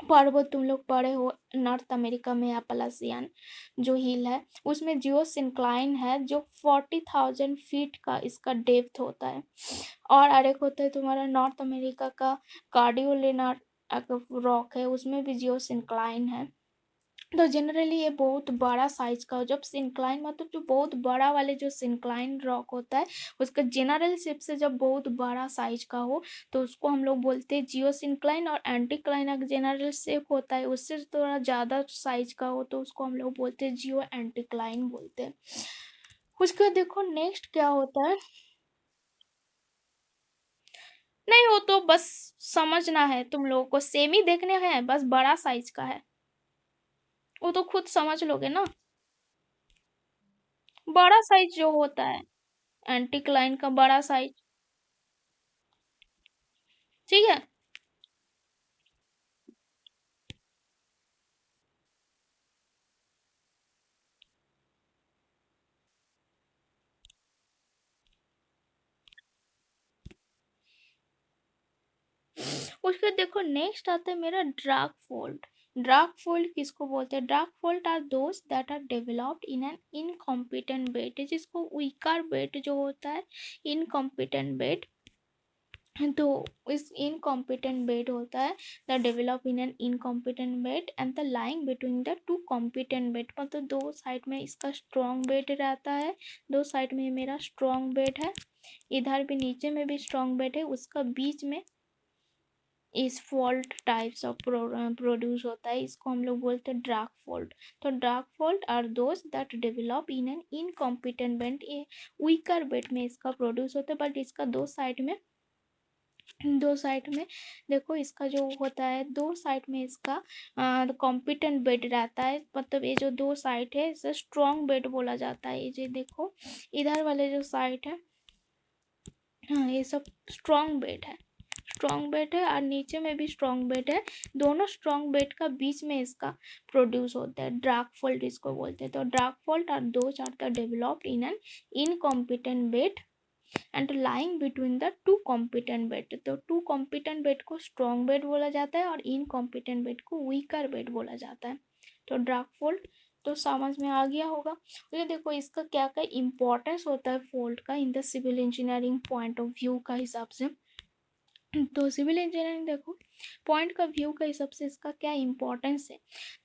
A: पर्वत तुम लोग पढ़े हो नॉर्थ अमेरिका में, एपलासियन जो हिल है, उसमें जियो सिंक्लाइन है, जो 40,000 फीट का इसका डेप्थ होता है। और एक होता है तुम्हारा नॉर्थ अमेरिका का कार्डियोलिना रॉक है, उसमें भी जियो सिंक्लाइन है। तो जनरली ये बहुत बड़ा साइज का हो, जब सिंक्लाइन मतलब जो बहुत बड़ा वाले जो सिंक्लाइन रॉक होता है, उसका जनरल शेप से जब बहुत बड़ा साइज का हो, तो उसको हम लोग बोलते हैं जियो सिंक्लाइन। और एंटीक्लाइन एक जनरल शेप होता है, उससे थोड़ा ज़्यादा साइज का हो, तो उसको हम लोग बोलते हैं जियो एंटीक्लाइन बोलते हैं। उसका देखो नेक्स्ट क्या होता है। नहीं, हो तो बस समझना है तुम लोगों को, सेम ही देखने हैं, बस बड़ा साइज का है, वो तो खुद समझ लोगे ना। बड़ा साइज जो होता है, एंटीक्लाइन का बड़ा साइज, ठीक है। उसके देखो नेक्स्ट आता है मेरा ड्रार्क फोल्ड। ड्रार्क फोल्ड किसको बोलते हैं? Drag fold are those that are developed in an incompetent bed, जिसको वीकर बेड जो होता है, इनकॉम्पिटेंट बेड। तो इस इनकॉम्पिटेंट बेड होता है, the develop in an incompetent bed and the lying between the two competent bed, मतलब दो साइड में इसका स्ट्रॉन्ग बेड रहता है। दो साइड में मेरा स्ट्रॉन्ग बेड है, इधर भी नीचे में भी स्ट्रॉन्ग बेड है, उसका बीच में इस फॉल्ट टाइप्स ऑफ प्रोड्यूस होता है, इसको हम लोग बोलते हैं डार्क फॉल्ट। तो dark fault are those that develop in an incompetent bed, ये वीकर बेड में इसका प्रोड्यूस होता है, बट इसका दो साइड में देखो, इसका जो होता है दो साइड में इसका कॉम्पिटेंट बेड रहता है, मतलब ये जो दो साइड है इसे स्ट्रॉन्ग बेड बोला जाता है। ये जो देखो इधर वाले जो साइड है, हाँ ये सब स्ट्रॉन्ग बेड है और नीचे में भी स्ट्रॉन्ग बेड है। दोनों स्ट्रॉन्ग बेड का बीच में इसका प्रोड्यूस होता है, डार्क फोल्ट इसको बोलते हैं। तो dark fault are those are the developed in an incompetent bed and lying between the two competent bed. तो टू कॉम्पिटेंट बेड को स्ट्रॉन्ग बेड बोला जाता है और इनकॉम्पिटेंट बेड को वीकर बेड बोला जाता है। तो डार्क फोल्ड तो समझ में आ गया होगा। तो ये देखो इसका क्या क्या इंपॉर्टेंस होता है फोल्ड का in the civil engineering point of view का हिसाब से। तो सिविल इंजीनियरिंग देखो पॉइंट का व्यू का हिसाब से इसका क्या इंपॉर्टेंस है।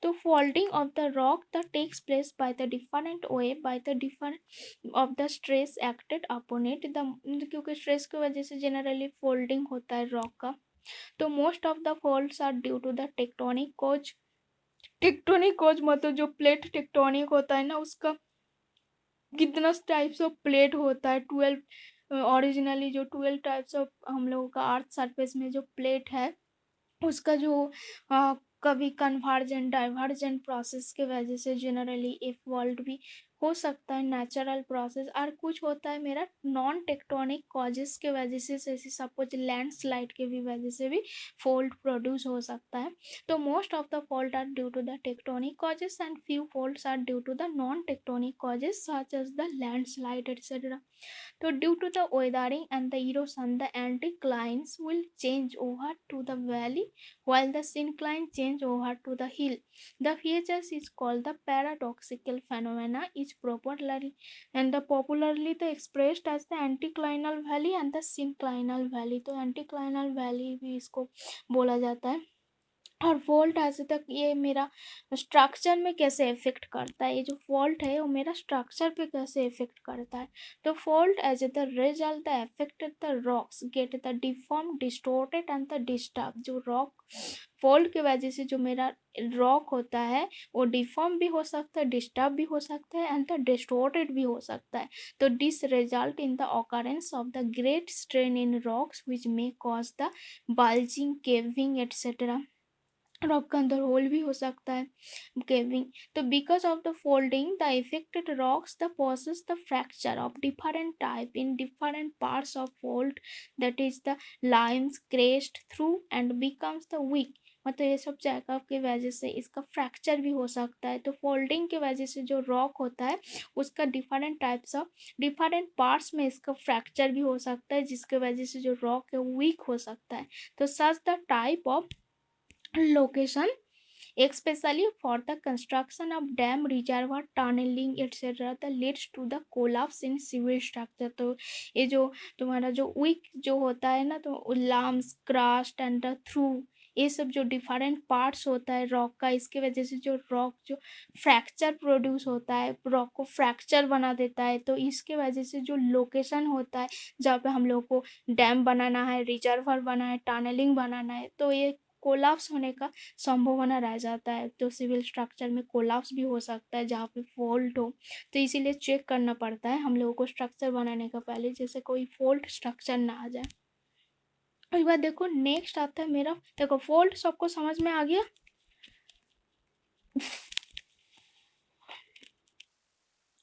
A: तो folding of the rock the takes place by the different way by the different of the stress acted upon it the, क्योंकि स्ट्रेस की वजह से जनरली फोल्डिंग होता है रॉक का। तो most of the folds are due to the tectonic cause मतलब जो प्लेट टेक्टोनिक होता है ना, उसका कितना टाइप्स ऑफ प्लेट होता है, 12 ओरिजिनली जो 12 टाइप्स ऑफ हम लोगों का अर्थ सरफेस में जो प्लेट है, उसका जो कभी कन्वर्जेंट डाइवर्जेंट प्रोसेस के वजह से जनरली एक वर्ल्ड भी हो सकता है, नेचुरल प्रोसेस। और कुछ होता है मेरा नॉन टेक्टोनिक कॉजेस के वजह से, जैसे सपोज लैंडस्लाइड के भी वजह से भी फोल्ड प्रोड्यूस हो सकता है। तो most of the fold are due to the tectonic causes and few folds are due to the non tectonic causes such as the landslide etcetera. So due to the weathering and the erosion, the anticlines will change over to the valley while the syncline change over to the hill. The features is called the paradoxical phenomena is popularly the expressed as the anticlinal valley and the synclinal valley. तो anticlinal valley भी इसको बोला जाता है। और fault आज तक ये मेरा स्ट्रक्चर में कैसे इफेक्ट करता है, ये जो फॉल्ट है वो मेरा स्ट्रक्चर पे कैसे इफेक्ट करता है। तो fault as the result the affected the rocks get the deform distorted and the disturb. जो रॉक फॉल्ट की वजह से जो मेरा रॉक होता है वो डिफॉर्म भी हो सकता है, डिस्टर्ब भी हो सकता है एंड द डिस्टोर्टेड भी हो सकता है। तो this result in the occurrence of the great strain in rocks which may cause the bulging caving etcetera. Rock के अंदर होल भी हो सकता है, केविंग। तो because of the folding the effected rocks the possess the fracture of different type in different parts of fold, that is the limbs crest through and becomes the weak. मतलब ये सब जगह की वजह से इसका फ्रैक्चर भी हो सकता है। तो फोल्डिंग की वजह से जो रॉक होता है उसका different types of different parts में इसका फ्रैक्चर भी हो सकता है, जिसके वजह से जो रॉक है वीक हो सकता है। तो सच the type of location especially for the construction of dam reservoir tunneling etc that leads to the collapse in civil structure। तो ये जो तुम्हारा जो weak जो होता है ना, तो lumps crust and the through, ये सब जो डिफरेंट पार्ट्स होता है रॉक का, इसके वजह से जो रॉक जो फ्रैक्चर प्रोड्यूस होता है, रॉक को फ्रैक्चर बना देता है। तो इसके वजह से जो लोकेशन होता है जहाँ पे हम लोग को डैम बनाना है, रिजर्वर बनाना है, टनलिंग बनाना है, तो ये कोलाप्स होने का संभावना रह जाता है। तो सिविल स्ट्रक्चर में कोलाप्स भी हो सकता है जहाँ पे फॉल्ट हो। तो इसीलिए चेक करना पड़ता है हम लोगों को स्ट्रक्चर बनाने का पहले, जैसे कोई फॉल्ट स्ट्रक्चर ना आ जाए। उसके बाद देखो नेक्स्ट आता है मेरा, देखो फॉल्ट सबको समझ में आ गया।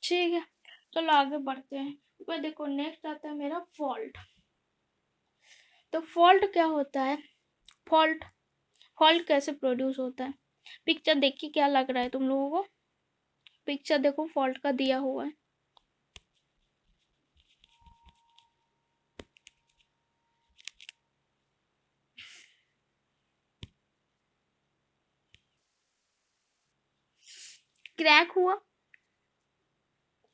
A: ठीक है, चलो आगे बढ़ते हैं। उसके बाद देखो नेक्स्ट आता है मेरा फॉल्ट। तो फॉल्ट क्या होता है, फॉल्ट फॉल्ट कैसे प्रोड्यूस होता है। पिक्चर देख के क्या लग रहा है तुम लोगों को, पिक्चर देखो फॉल्ट का दिया हुआ है। क्रैक हुआ,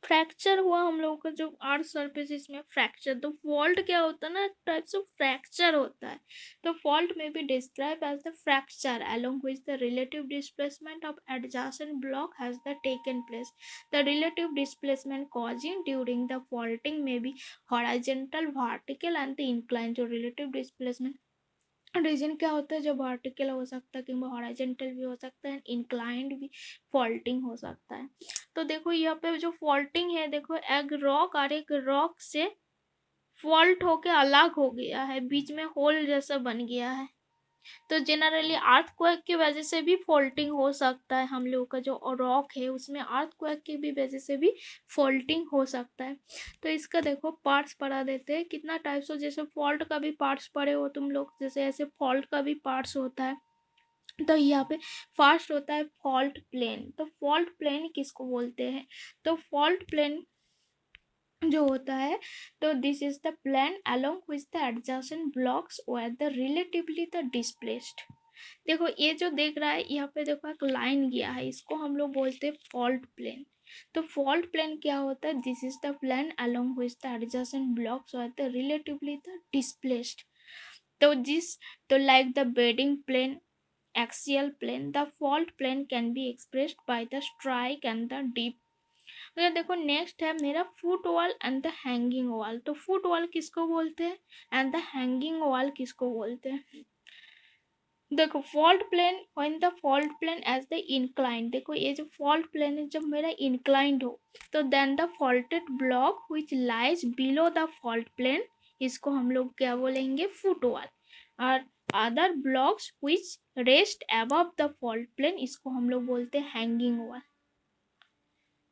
A: फ्रैक्चर हुआ हम लोगों का जो अर्थ सरफेस, इसमें फ्रैक्चर। तो फॉल्ट क्या होता है ना, टाइप्स ऑफ फ्रैक्चर होता है। तो fault may be describe as the fracture along which the relative displacement of adjacent block has the taken place। the relative displacement causing during the faulting may be horizontal, vertical and the inclined। जो relative displacement reason क्या होता है, जो vertical हो सकता है कि horizontal भी हो सकता है, इंक्लाइंड भी फॉल्टिंग हो सकता है। तो देखो यहाँ पे जो फॉल्टिंग है, देखो एक रॉक और एक रॉक से फॉल्ट होके अलग हो गया है, बीच में होल जैसा बन गया है। तो जनरली अर्थक्वेक की वजह से भी फॉल्टिंग हो सकता है, हम लोगों का जो रॉक है उसमें अर्थक्वेक की भी वजह से भी फॉल्टिंग हो सकता है। तो इसका देखो पार्ट्स पढ़ा देते हैं, कितना टाइप्स हो, जैसे फॉल्ट का भी पार्ट्स पढ़े हो तुम लोग, जैसे ऐसे फॉल्ट का भी पार्ट्स होता है। तो यहाँ पे फर्स्ट होता है फॉल्ट प्लेन। तो फॉल्ट प्लेन किसको बोलते हैं, तो फॉल्ट प्लेन जो होता है, तो this is the plane along with the adjacent blocks where the relatively the displaced. देखो ये जो देख रहा है यहाँ पे, देखो एक लाइन गया है, इसको हम लोग बोलते हैं फॉल्ट प्लेन। तो फॉल्ट प्लेन क्या होता है, this is the plane along with the adjacent blocks where the relatively the displaced. तो जिस तो like the bedding plane, axial plane, the fault plane can be expressed by the strike and the dip। तो देखो next है मेरा foot wall and the hanging wall. तो foot wall किसको बोलते हैं एंड द हैंगिंग वॉल किसको बोलते हैं। देखो fault plane, when the fault plane as the inclined, देखो ये जो फॉल्ट प्लेन है जब मेरा इंक्लाइंड हो, तो then the faulted block which lies below the fault plane, इसको हम लोग क्या बोलेंगे, फुट वॉल। और other blocks which rest above the fault plane, इसको हम लोग बोलते हैं हैंगिंग वॉल।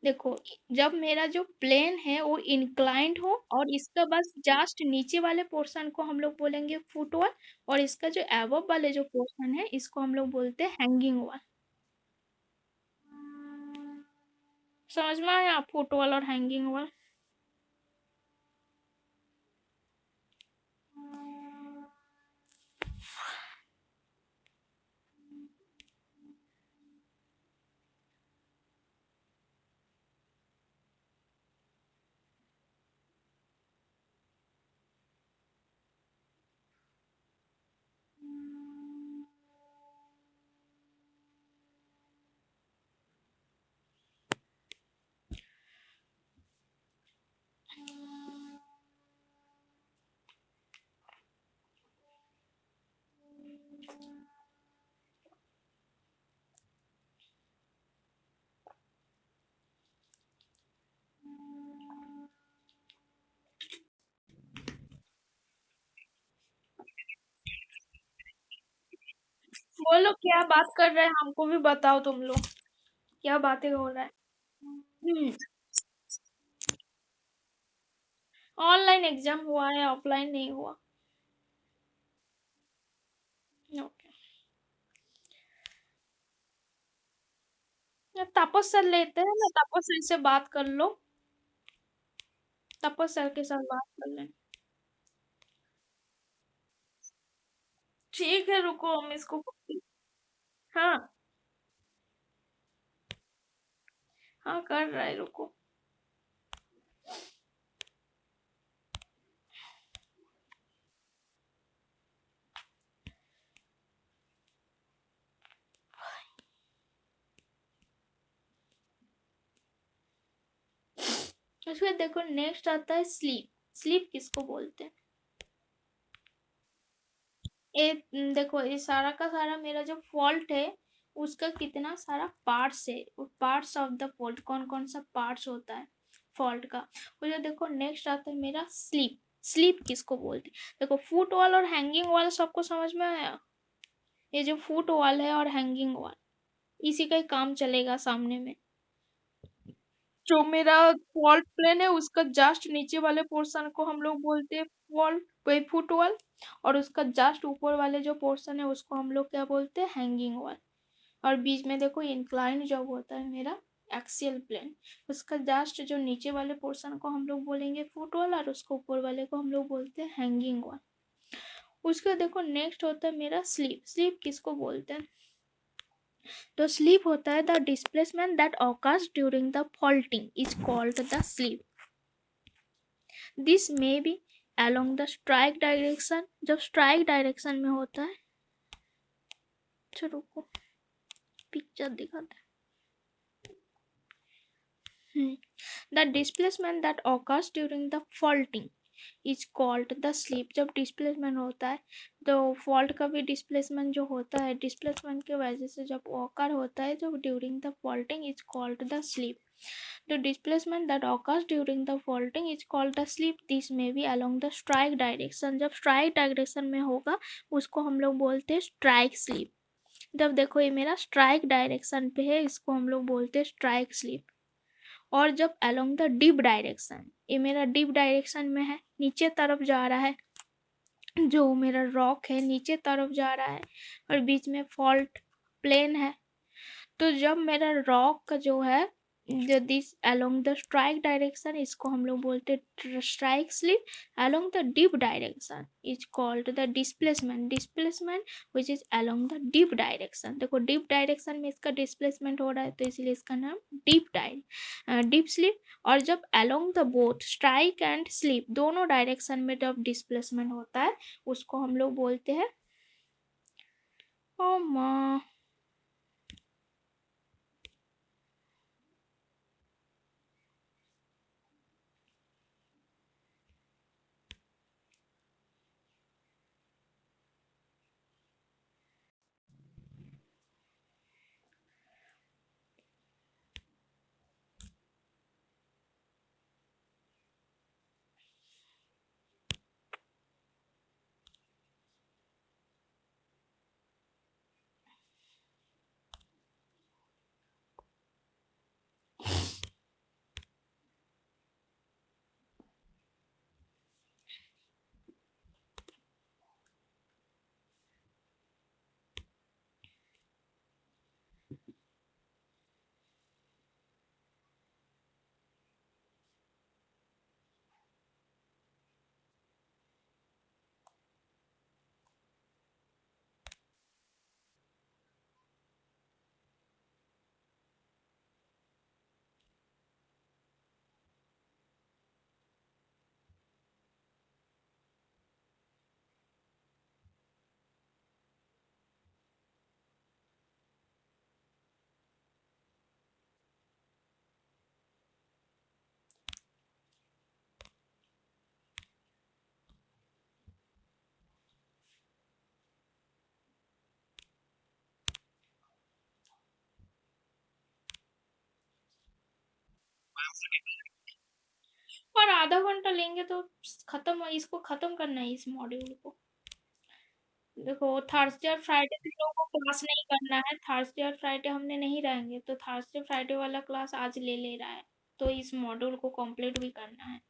A: देखो जब मेरा जो प्लेन है वो इंक्लाइंड हो और इसका बस जस्ट नीचे वाले पोर्शन को हम लोग बोलेंगे फुट वॉल, और इसका जो एबव वाले जो पोर्शन है इसको हम लोग बोलते हैं हैंगिंग वॉल। समझ में आया फुट वॉल और हैंगिंग वॉल। बोलो क्या बात कर रहे हैं, हमको भी बताओ तुम लोग, क्या बातें हो रहा है। हम्म। ऑनलाइन एग्जाम हुआ है, ऑफलाइन नहीं हुआ। ओके। तापस सर लेते हैं ना, तापस सर से बात कर लो, तापस सर के साथ बात कर लें। ठीक है, रुको हम इसको। हाँ। हाँ कर रहा है, रुको। उसके देखो नेक्स्ट आता है स्लीप। स्लीप किसको बोलते हैं? देखो ये सारा का सारा मेरा जो फॉल्ट है, उसका कितना सारा पार्ट्स है, पार्ट्स ऑफ द फॉल्ट, कौन कौन सा पार्ट्स होता है फॉल्ट का। वो जो देखो नेक्स्ट आता है मेरा स्लीप। स्लीप किसको बोलते हैं? देखो फुट वॉल और हैंगिंग वॉल सबको समझ में आया? ये जो फुट वॉल है और हैंगिंग वॉल, इसी का ही काम चलेगा सामने में। जो मेरा फॉल्ट प्लेन है उसका जस्ट नीचे वाले पोर्शन को हम लोग बोलते हैं वॉल, वही फुट वॉल। और उसका जस्ट ऊपर वाले जो पोर्शन है उसको हम लोग क्या बोलते हैं? Hanging wall. और बीच में देखो इंक्लाइन जब होता है मेरा एक्सियल प्लेन, उसका जस्ट जो नीचे वाले पोर्शन को हम लोग बोलेंगे फुट वॉल, और उसको ऊपर वाले को हम लोग बोलते हैं हैंगिंग वॉल। उसका देखो नेक्स्ट होता है मेरा स्लीप। स्लीप किसको बोलते हैं? तो स्लीप होता है the displacement that occurs during the faulting is called the sleep. This may be along the strike direction, जब स्ट्राइक डायरेक्शन में होता है। चलो रुको, पिक्चर दिखाते हैं। The displacement that occurs during the faulting is called the sleep. जब displacement होता है, तो फॉल्ट का भी डिस्प्लेसमेंट जो होता है, डिस्प्लेसमेंट के वजह से जब ऑकर होता है, जो during the faulting is called the sleep. The displacement that occurs during the faulting is called the slip. This may be along the strike direction. जब strike direction में होगा उसको हम लोग बोलते हैं strike slip। जब देखो ये मेरा strike direction पे है, इसको हम लोग बोलते हैं strike slip। और जब along the dip direction, ये मेरा dip direction में है, नीचे तरफ जा रहा है, जो मेरा रॉक है नीचे तरफ जा रहा है, और बीच में फॉल्ट प्लेन है। तो जब मेरा रॉक का जो है, जो this along the strike direction, इसको हम लोग बोलते हैं strike slip. Along the dip direction is called the displacement. Displacement which is along the dip direction. देखो डिप डायरेक्शन में इसका डिस्प्लेसमेंट हो रहा है, तो इसलिए इसका नाम डिप स्लिप। और जब along the both strike and slip दोनों डायरेक्शन में जब डिस्प्लेसमेंट होता है, उसको हम लोग बोलते हैं ओ माँ। और आधा घंटा लेंगे तो खत्म, इसको खत्म करना है इस मॉड्यूल को। देखो थर्सडे और फ्राइडे तो लोगों को क्लास नहीं करना है, थर्सडे और फ्राइडे हमने नहीं रहेंगे, तो थर्सडे फ्राइडे वाला क्लास आज ले ले रहा है, तो इस मॉड्यूल को कंप्लीट भी करना है।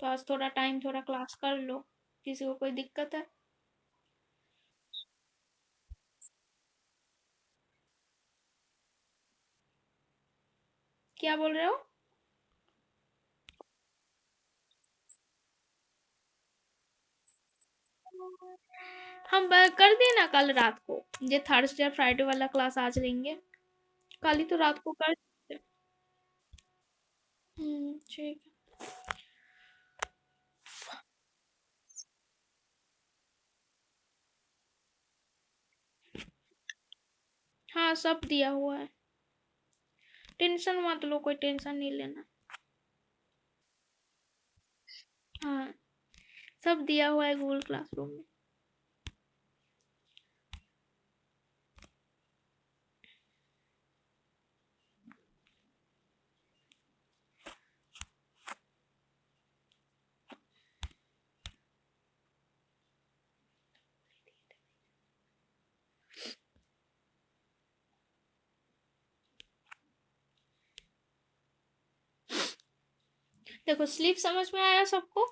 A: तो आज थोड़ा टाइम थोड़ा क्लास कर लो। किसी को कोई दिक्कत है? क्या बोल रहे हो? हम कर दिए ना कल रात को, ये थर्सडे और फ्राइडे वाला क्लास आज लेंगे। कल ही तो रात को कर दिए। ठीक है। हाँ सब दिया हुआ है, टेंशन मत लो, कोई टेंशन नहीं लेना। हाँ सब दिया हुआ है गूगल क्लासरूम में। देखो स्लीप समझ में आया सबको?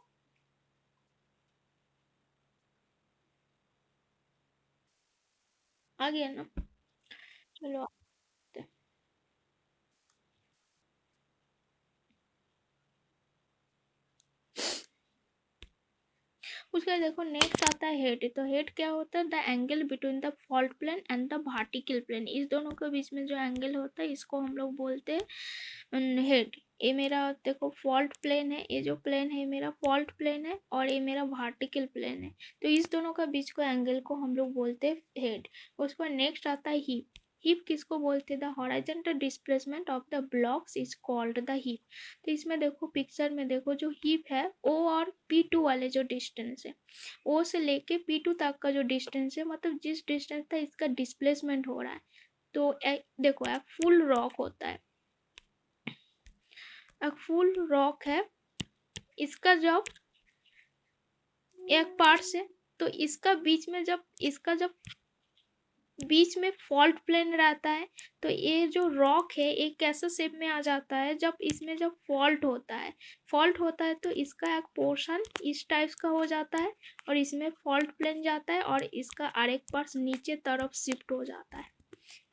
A: आ गया ना? चलो आते हैं। उसका देखो नेक्स्ट आता है हेड। तो हेड क्या होता है? The angle between the fault plane and the vertical plane, इस दोनों के बीच में जो एंगल होता है इसको हम लोग बोलते हैं हेड। ये मेरा देखो फॉल्ट प्लेन है, ये जो प्लेन है मेरा फॉल्ट प्लेन है, और ये मेरा वर्टिकल प्लेन है, तो इस दोनों का बीच को एंगल को हम लोग बोलते हैं हेड। उसके बाद नेक्स्ट आता है हिप। हिप किसको बोलते हैं? The horizontal displacement of the blocks is called the hip. तो इसमें देखो पिक्चर में देखो जो हिप है ओ और P2 वाले जो डिस्टेंस है, ओ से लेके P2 तक का जो डिस्टेंस है, मतलब जिस डिस्टेंस तक इसका डिस्प्लेसमेंट हो रहा है, तो देखो एक फुल रॉक होता है, एक फुल रॉक है, इसका जब एक पार्ट से, तो इसका बीच में जब इसका जब बीच में फॉल्ट प्लेन रहता है, तो ये जो रॉक है एक कैसा शेप में आ जाता है? जब इसमें जब फॉल्ट होता है तो इसका एक पोर्शन इस टाइप का हो जाता है, और इसमें फॉल्ट प्लेन जाता है, और इसका आरेक पार्ट नीचे तरफ शिफ्ट हो जाता है,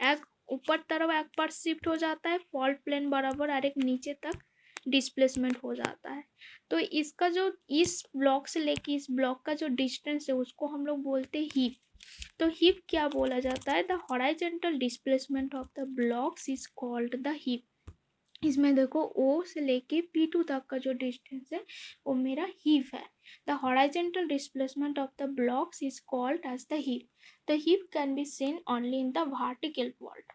A: एक ऊपर तरफ एक पार्ट शिफ्ट हो जाता है, फॉल्ट प्लेन बराबर आरेक नीचे तक डिस्प्लेसमेंट हो जाता है। तो इसका जो इस ब्लॉक से लेके इस ब्लॉक का जो डिस्टेंस है उसको हम लोग बोलते हैं हीप। तो हिप क्या बोला जाता है? The horizontal displacement of the blocks is called the hip. इसमें देखो ओ से लेके P2 तक का जो डिस्टेंस है वो मेरा हिप है। The horizontal displacement of the blocks is called as the hip. The hip can be seen only in the vertical fault.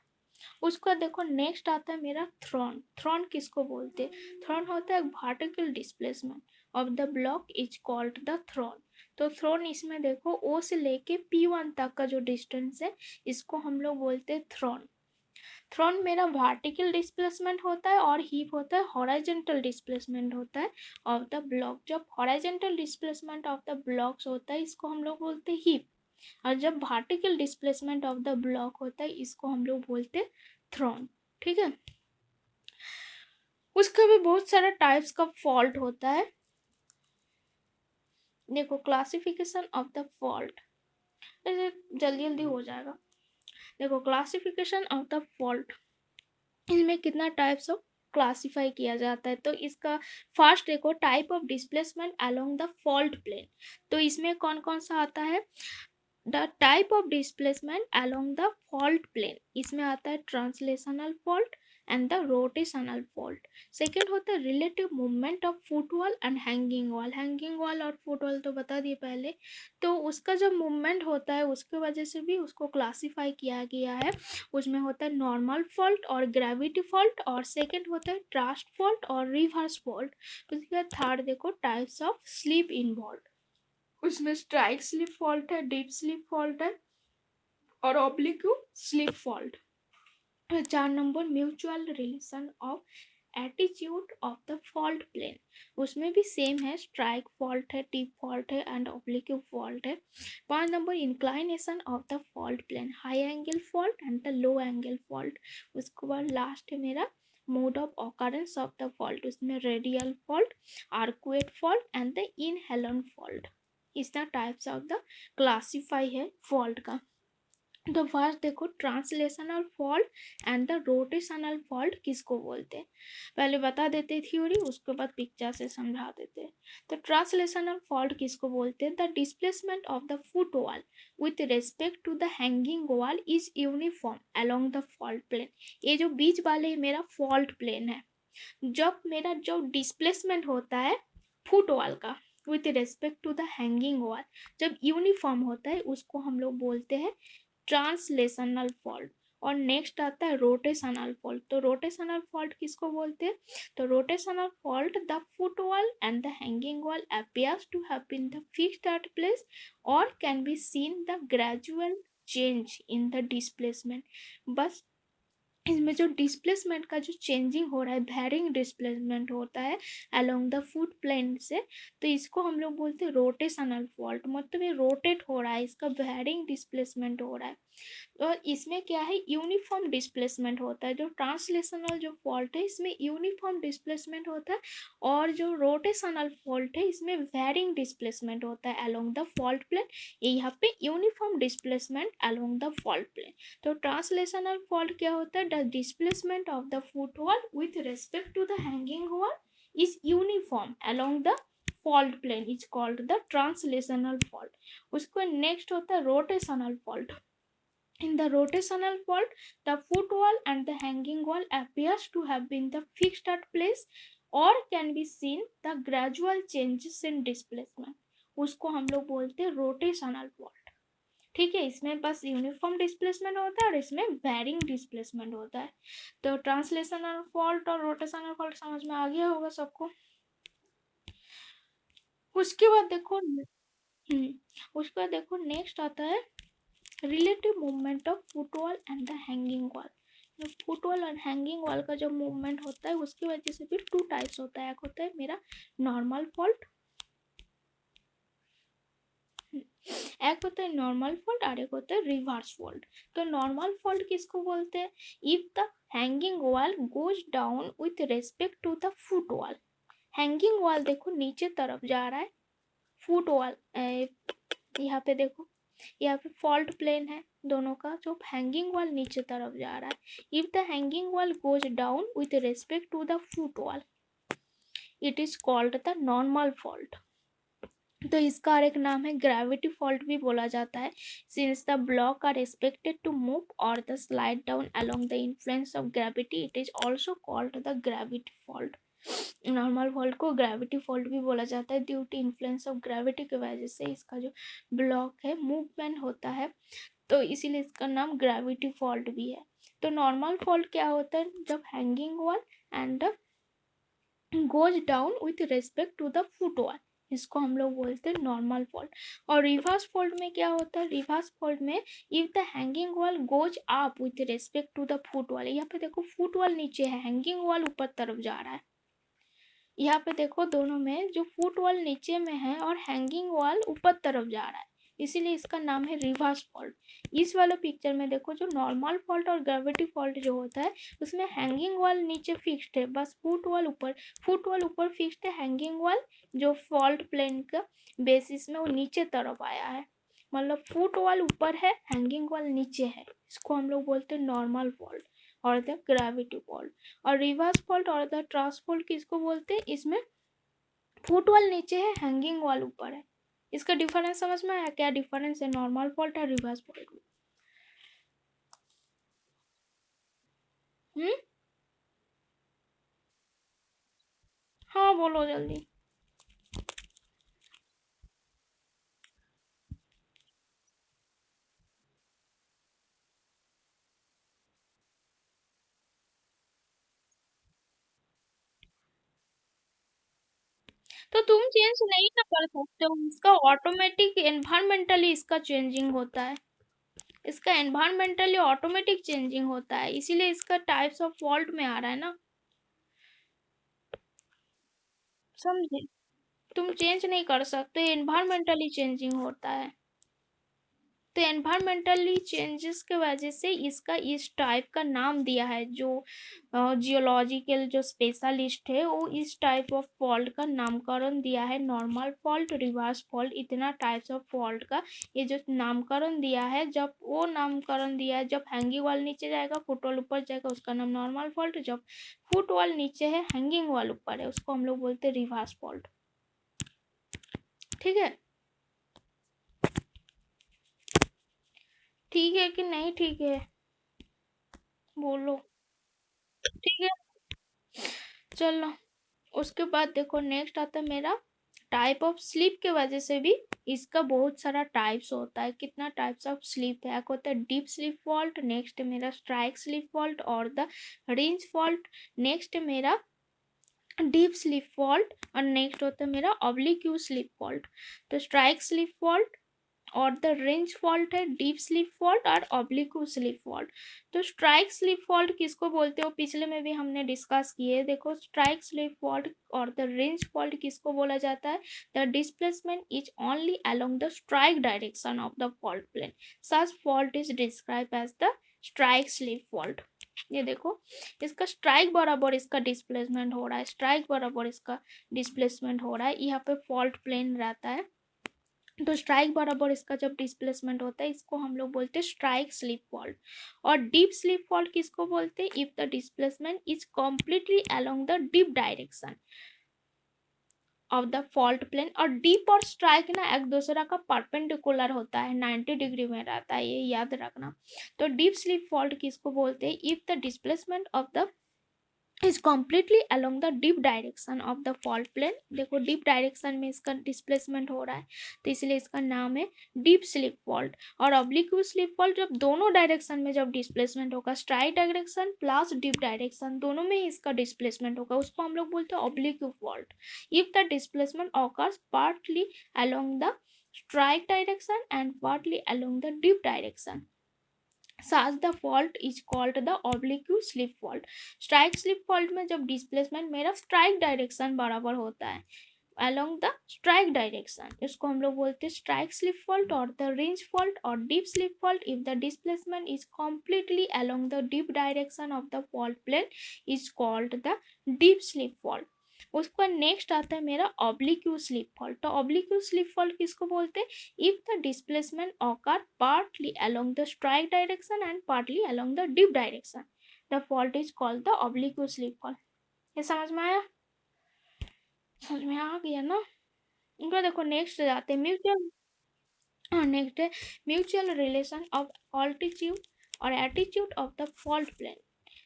A: उसका देखो नेक्स्ट आता है मेरा थ्रोन। थ्रोन किसको बोलते हैं? थ्रोन होता है vertical displacement of the block is called the throne. तो थ्रोन इसमें देखो ओ से लेके P1 तक का जो डिस्टेंस है इसको हम लोग बोलते हैं थ्रोन। थ्रोन मेरा वर्टिकल डिस्प्लेसमेंट होता है, और हीप होता है हॉरिजॉन्टल डिस्प्लेसमेंट होता है ऑफ द ब्लॉक। जब horizontal displacement of the blocks होता है इसको हम लोग बोलते हैं हीप, और जब vertical displacement of the block होता है इसको हम लोग बोलते हैं थ्रोन। ठीक है। उसका भी बहुत सारा टाइप्स का फॉल्ट होता है। देखो क्लासिफिकेशन ऑफ द फॉल्ट, जल्दी जल्दी हो जाएगा। देखो क्लासिफिकेशन ऑफ द फॉल्ट, इसमें कितना टाइप्स ऑफ क्लासिफाई किया जाता है। तो इसका फर्स्ट देखो type of displacement along the fault plane. तो इसमें कौन कौन सा आता है? The type of displacement along the fault plane, इसमें आता है translational fault and the rotational fault. Second होता है relative movement of footwall and hanging wall. Hanging wall और फुटवॉल तो बता दिए पहले, तो उसका जब मूवमेंट होता है उसके वजह से भी उसको क्लासीफाई किया गया है। उसमें होता है नॉर्मल फॉल्ट और ग्रेविटी फॉल्ट, और सेकेंड होता है ट्रस्ट फॉल्ट और रिवर्स फॉल्ट। उसके बाद थर्ड देखो टाइप्स ऑफ स्लीप इन्वॉल्व, उसमें स्ट्राइक स्लिप फॉल्ट है, डीप स्लिप फॉल्ट है, और oblique slip fault. 4 number mutual relation of attitude of the fault plane. उसमें भी सेम है, स्ट्राइक फॉल्ट है, टिप फॉल्ट है एंड ऑब्लिक फॉल्ट है। 5 number inclination of the fault plane, high angle fault and the low angle fault. उसके बाद last है मेरा mode of occurrence of the fault, उसमें radial fault, arcuate fault and the en echelon fault. इतना types of the classify है fault का। तो first देखो translational fault and the rotational fault किसको बोलते हैं, पहले बता देते थ्योरी, उसके बाद पिक्चर से समझा देते। तो ट्रांसलेशनल फॉल्ट किसको बोलते हैं, the displacement of the foot wall with respect to the hanging wall is uniform along the fault plane. ये जो बीच वाले मेरा फॉल्ट प्लेन है, जब मेरा जो डिस्प्लेसमेंट होता है फुट वॉल का with respect to the hanging wall, जब यूनिफॉर्म होता है उसको हम लोग बोलते हैं ट्रांसलेशनल फॉल्ट। और नेक्स्ट आता है रोटेशनल फॉल्ट। तो रोटेशनल फॉल्ट किसको बोलते हैं, तो rotational fault the foot wall and the hanging wall appears to have been the fixed at place or can be seen the gradual change in the displacement। बस इसमें जो displacement का जो चेंजिंग हो रहा है, वेरिंग डिस्प्लेसमेंट होता है अलोंग द फुट प्लेन से, तो इसको हम लोग बोलते हैं रोटेशनल फॉल्ट। मतलब ये रोटेट हो रहा है, इसका वेरिंग डिस्प्लेसमेंट हो रहा है। और इसमें क्या है, यूनिफॉर्म डिस्प्लेसमेंट होता है। जो ट्रांसलेशनल जो फॉल्ट है इसमें यूनिफॉर्म डिस्प्लेसमेंट होता है, और जो रोटेशनल फॉल्ट है इसमें वेरिंग डिस्प्लेसमेंट होता है अलोंग द फॉल्ट प्लेन। यहाँ पे uniform displacement along the fault plane. तो ट्रांसलेशनल फॉल्ट क्या होता है, the displacement of the foot wall with respect to the hanging wall is uniform along the fault plane is called the translational fault. उसको next होता है rotational fault. In the rotational fault, the foot wall and the hanging wall appears to have been the fixed at place or can be seen the gradual changes in displacement। उसको हम लोग बोलते हैं rotational fault. ठीक है, इसमें बस uniform displacement होता है और इसमें वेरिंग डिस्प्लेसमेंट होता है। तो ट्रांसलेशनल फॉल्ट और रोटेशनल फॉल्ट समझ में आ गया होगा सबको। उसके बाद देखो उसके बाद देखो नेक्स्ट आता है relative movement of foot wall and the hanging wall. Foot wall और हैंगिंग वॉल का जो मूवमेंट होता है उसकी वजह से भी टू टाइप्स होता है। एक होता है मेरा नॉर्मल फॉल्ट, एक होता है नॉर्मल फॉल्ट और एक होता है रिवर्स फॉल्ट। तो नॉर्मल फॉल्ट किसको बोलते हैं, if the hanging wall goes down with respect to the foot wall. Hanging wall देखो नीचे तरफ जा रहा है, फुट वॉल यहाँ पे देखो, यहाँ पे फॉल्ट प्लेन है दोनों का, जो हैंगिंग वॉल नीचे तरफ जा रहा है। If the hanging wall goes down with respect to the foot wall it is called the normal fault. तो इसका और एक नाम है ग्रेविटी फॉल्ट भी बोला जाता है, since the block are expected to move और the slide down along the influence of gravity it is also called the gravity fault. Normal fault को ग्रेविटी फॉल्ट भी बोला जाता है, due to influence of gravity की वजह से इसका जो ब्लॉक है मूवमेंट होता है, तो इसीलिए इसका नाम ग्रेविटी फॉल्ट भी है। तो नॉर्मल फॉल्ट क्या होता है, जब hanging wall and goes down with respect to the foot wall, इसको हम लोग बोलते हैं नॉर्मल फॉल्ट। और रिवर्स फॉल्ट में क्या होता है, रिवर्स फॉल्ट में if the hanging wall goes up with respect to the foot wall, यहाँ पे देखो फुट वॉल नीचे है, हैंगिंग वॉल ऊपर तरफ जा रहा है। यहाँ पे देखो दोनों में जो फुट वॉल नीचे में है और हैंगिंग वॉल ऊपर तरफ जा रहा है, इसीलिए इसका नाम है रिवर्स फॉल्ट। इस वाले पिक्चर में देखो जो नॉर्मल फॉल्ट और ग्रेविटी फॉल्ट जो होता है उसमें हैंगिंग वॉल नीचे फिक्स्ड है, बस फुट वॉल ऊपर फिक्स्ड है, हैंगिंग वॉल जो फॉल्ट प्लेन का बेसिस में वो नीचे तरफ आया है, मतलब फुट वॉल ऊपर है हैंगिंग वॉल नीचे है, इसको हम लोग बोलते हैं नॉर्मल फॉल्ट और द ग्रेविटी फॉल्ट। और रिवर्स फॉल्ट और द ट्रांस फॉल्ट किसको बोलते हैं, इसमें फुट वॉल नीचे है हैंगिंग वॉल ऊपर है। इसका डिफरेंस समझ में आया, क्या डिफरेंस है नॉर्मल फॉल्ट और रिवर्स फॉल्ट में। हम्म, हाँ बोलो जल्दी। तो तुम चेंज नहीं ना कर सकते हो, इसका ऑटोमेटिक एनवायरमेंटली इसका चेंजिंग होता है, इसका एनवायरमेंटली ऑटोमेटिक चेंजिंग होता है, इसीलिए इसका टाइप्स ऑफ फॉल्ट में आ रहा है ना। समझे? तुम चेंज नहीं कर सकते, एनवायरमेंटली चेंजिंग होता है। तो एनवायरमेंटली चेंजेस के वजह से इसका इस टाइप का नाम दिया है। जो जियोलॉजिकल जो स्पेशलिस्ट है वो इस टाइप ऑफ फॉल्ट का नामकरण दिया है। नॉर्मल फॉल्ट, रिवर्स फॉल्ट, इतना टाइप्स ऑफ फॉल्ट का ये जो नामकरण दिया है, जब वो नामकरण दिया है, जब हैंगिंग वॉल नीचे जाएगा, फुटवॉल ऊपर जाएगा, उसका नाम नॉर्मल फॉल्ट। जब फुटवॉल नीचे है, हैंगिंग वॉल ऊपर है, उसको हम लोग बोलते हैं रिवर्स फॉल्ट। ठीक है? ठीक है कि नहीं ठीक है? बोलो। ठीक है, चलो। उसके बाद देखो नेक्स्ट आता है मेरा टाइप ऑफ स्लीप के वजह से भी इसका बहुत सारा टाइप्स होता है। कितना टाइप्स ऑफ स्लीप है? एक होता है डीप स्लीप फॉल्ट, नेक्स्ट मेरा स्ट्राइक स्लीप फॉल्ट और द रेंज फॉल्ट, नेक्स्ट मेरा डीप स्लीप फॉल्ट, और नेक्स्ट होता है मेरा ऑब्लिक्यू स्लीप फॉल्ट। तो स्ट्राइक स्लीप फॉल्ट और द रेंज फॉल्ट है, डीप स्लीप फॉल्ट और ऑब्लिक्यू स्लीप फॉल्ट। तो स्ट्राइक स्लीप फॉल्ट किसको बोलते हो? पिछले में भी हमने डिस्कस किए। देखो स्ट्राइक स्लीप फॉल्ट और द रेंज फॉल्ट किसको बोला जाता है? The displacement is only along the strike direction of the fault plane, such fault is describe as the strike slip fault. ये देखो, इसका स्ट्राइक बराबर इसका डिस्प्लेसमेंट हो रहा है, स्ट्राइक बराबर इसका डिस्प्लेसमेंट हो रहा है, यहाँ पे फॉल्ट प्लेन रहता है। तो स्ट्राइक बराबर इसका जब डिस्प्लेसमेंट होता है, इसको हम लोग बोलते हैं स्ट्राइक स्लिप फॉल्ट। और डीप स्लिप फॉल्ट किसको बोलते हैं? If the displacement is completely along the dip direction of the fault plane. और डीप और स्ट्राइक ना एक दूसरा का परपेंडिकुलर होता है, 90 डिग्री में रहता है, ये याद रखना। तो डीप स्लिप फॉल्ट किसको बोलते हैं? If the displacement of the is completely along the deep direction of the fault plane। देखो डीप डायरेक्शन में इसका डिस्प्लेसमेंट हो रहा है, तो इसलिए इसका नाम है डीप स्लिप फॉल्ट। और ऑब्लिक्यू स्लिप फॉल्ट जब दोनों डायरेक्शन में जब डिस्प्लेसमेंट होगा, strike direction plus deep direction दोनों में ही इसका डिस्प्लेसमेंट होगा, उसको हम लोग बोलते हैं oblique fault. If the displacement occurs partly along the strike direction and partly along the deep direction, such the fault is called the oblique slip fault। Strike slip fault में जब डिस्प्लेसमेंट मेरा strike direction बराबर होता है along the strike direction, इसको हम लोग बोलते हैं स्ट्राइक स्लिप फॉल्ट। और द रेंज फॉल्ट और dip slip fault if the displacement is completely along the deep direction of the fault plane is called the deep slip fault। उसका next आता है मेरा ऑब्लिक्यू स्लिप फॉल्ट। तो ऑब्लिक्यू slip fault किसको बोलते हैं? If the displacement occur partly along the strike direction and partly along the dip direction, the fault is called the oblique slip fault. ये समझ में आया? समझ में आ गया ना? इनका देखो नेक्स्ट जाते हैं म्यूचुअल। नेक्स्ट है म्यूचुअल रिलेशन ऑफ ऑल्टीट्यूड और attitude of the fault plane.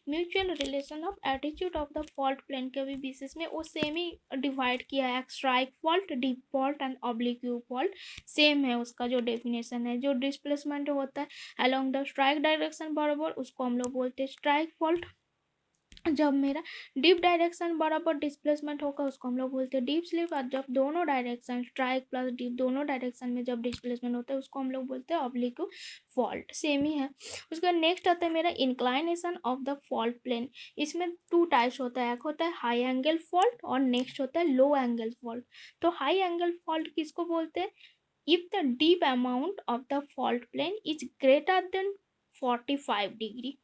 A: Mutual relation of attitude of the fault plane के भी बेसिस में वो सेम ही डिवाइड किया है, strike fault, dip fault and oblique fault. Same है उसका जो डेफिनेशन है। जो डिस्प्लेसमेंट होता है अलोंग द स्ट्राइक डायरेक्शन बराबर, उसको हम लोग बोलते हैं स्ट्राइक फॉल्ट। जब मेरा डीप डायरेक्शन बराबर डिस्प्लेसमेंट होगा, उसको हम लोग बोलते हैं डीप स्लिप। और जब दोनों डायरेक्शन स्ट्राइक प्लस डीप दोनों डायरेक्शन में जब डिस्प्लेसमेंट होता है, उसको हम लोग बोलते हैं ऑब्लिक फॉल्ट। सेम ही है। उसका नेक्स्ट आता है मेरा inclination of the fault plane. इसमें टू टाइप्स होता है, एक होता है हाई एंगल फॉल्ट और नेक्स्ट होता है लो एंगल फॉल्ट। तो हाई एंगल फॉल्ट किसको बोलते हैं? If the dip amount of the fault plane is greater than 45 degree,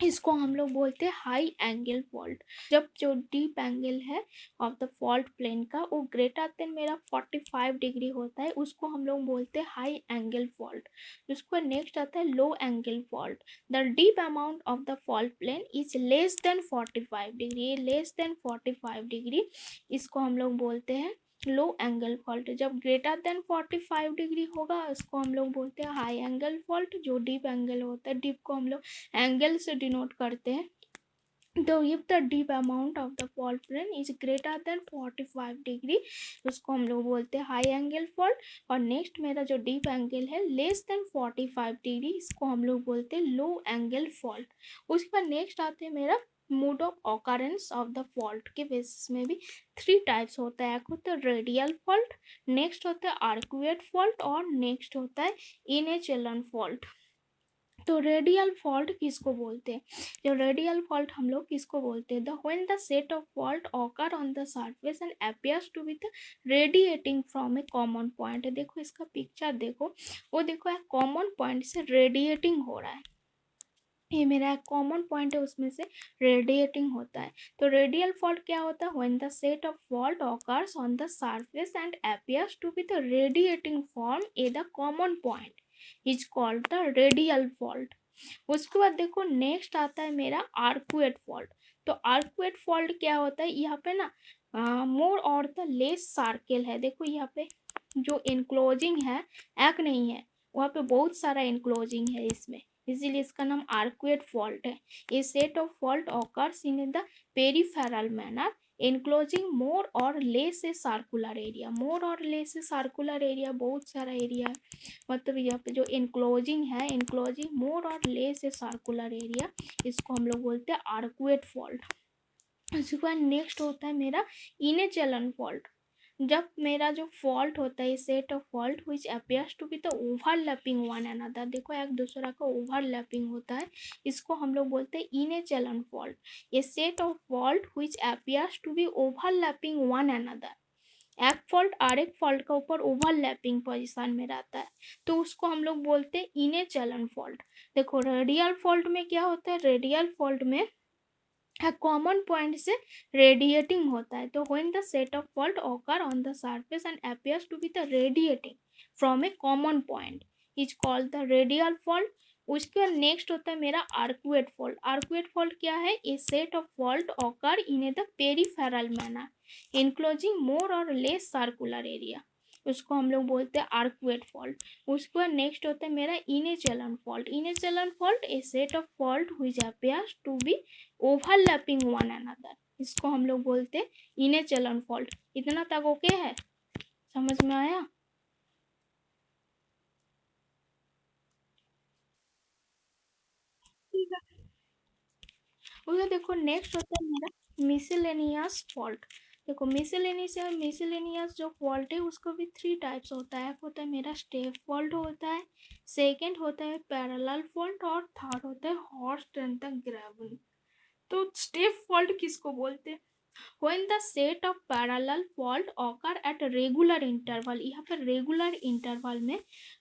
A: इसको हम लोग बोलते हैं हाई एंगल फॉल्ट। जब जो डीप एंगल है ऑफ द फॉल्ट प्लेन का वो ग्रेटर देन मेरा 45 डिग्री होता है, उसको हम लोग बोलते हैं हाई एंगल फॉल्ट। उसको नेक्स्ट आता है low angle fault. The dip amount of the fault plane is less than 45 degree, less than 45 degree, इसको हम लोग बोलते हैं लो एंगल फॉल्ट। जब ग्रेटर देन 45 डिग्री होगा, उसको हम लोग बोलते हैं हाई एंगल फॉल्ट। जो डीप एंगल होता है, डीप को हम लोग एंगल से डिनोट करते हैं। तो if the dip amount of the fault plane is greater than 45 degree, उसको हम लोग बोलते हैं हाई एंगल फॉल्ट। और नेक्स्ट मेरा जो डीप एंगल है लेस देन 45 डिग्री, इसको हम लोग बोलते हैं लो एंगल फॉल्ट। उसके बाद नेक्स्ट आते हैं मेरा mode of occurrence of the fault के बेसिस में भी थ्री टाइप्स होता है। एक होता है रेडियल फॉल्ट, नेक्स्ट होता है आर्कुएट फॉल्ट और नेक्स्ट होता है इनेचेलन फॉल्ट। तो रेडियल फॉल्ट किसको बोलते हैं? जो रेडियल फॉल्ट हम लोग किसको बोलते हैं? The when the set of fault occur on the surface and appears to be the radiating from a common point. देखो इसका पिक्चर देखो, वो देखो एक कॉमन पॉइंट से रेडिएटिंग हो रहा है, ये मेरा एक कॉमन पॉइंट है, उसमें से रेडिएटिंग होता है। तो रेडियल फॉल्ट क्या होता है? When the set of fault occurs on the surface and appears to be the radiating form a the common point is called the radial fault. उसके बाद देखो नेक्स्ट आता है मेरा आर्कुएट फॉल्ट। तो आर्कुएट फॉल्ट क्या होता है? यहाँ पे ना मोर और द लेस सर्कल है। देखो यहाँ पे जो इनक्लोजिंग है एक नहीं है, वहाँ पे बहुत सारा इनक्लोजिंग है इसमें, इसीलिए इसका नाम आर्कुएट फॉल्ट है। A set of fault occurs in the peripheral manner enclosing more or less a circular area। more और less a circular area बहुत सारा एरिया है, मतलब यहाँ पे जो enclosing है, enclosing more और less a circular area, इसको हम लोग बोलते हैं आर्कुएट फॉल्ट। उसके बाद नेक्स्ट होता है मेरा इनेचलन फॉल्ट। जब मेरा जो फॉल्ट होता है, set of fault which appears to be the overlapping one another, देखो एक दूसरा का ओवरलैपिंग होता है, इसको हम लोग बोलते हैं इनेचलन फॉल्ट। ये set of fault which appears to be overlapping one another, एक फॉल्ट और एक फॉल्ट का ऊपर ओवरलैपिंग पोजिशन में रहता है, तो उसको हम लोग बोलते हैं इनेचलन फॉल्ट। देखो रेडियल फॉल्ट में क्या होता है? रेडियल फॉल्ट में कॉमन पॉइंट से रेडिएटिंग होता है। तो when the set of fault occur on the surface and appears to be the radiating from a common point is called the radial fault. उसके बाद नेक्स्ट होता है मेरा आर्कुएट फॉल्ट। आर्कुएट फॉल्ट क्या है? A set of fault occur in a the peripheral manner enclosing more or less circular area, उसको हम लोग बोलते हैं आर्कुएट फॉल्ट। उसके बाद नेक्स्ट होता है मेरा en echelon fault. En echelon fault a set of fault which appears to be overlapping one another, इसको हम लोग बोलते हैं इनेचलन फॉल्ट। इतना तक ओके है? समझ में आया? ठीक है। उसे देखो नेक्स्ट होता है मेरा मिसलेनियस फॉल्ट। देखो मिसलेनियस जो फॉल्ट है उसको भी थ्री टाइप्स होता है। एक होता है मेरा स्टेप फॉल्ट होता है, सेकंड होता है पैरेलल फॉल्ट, और थर्ड होता है हॉर्स एंड द ग्रेवन। तो स्टेप फॉल्ट किसको बोलते हैं? When the set of parallel fault occur at regular interval, यहाँ पर रेगुलर इंटरवल में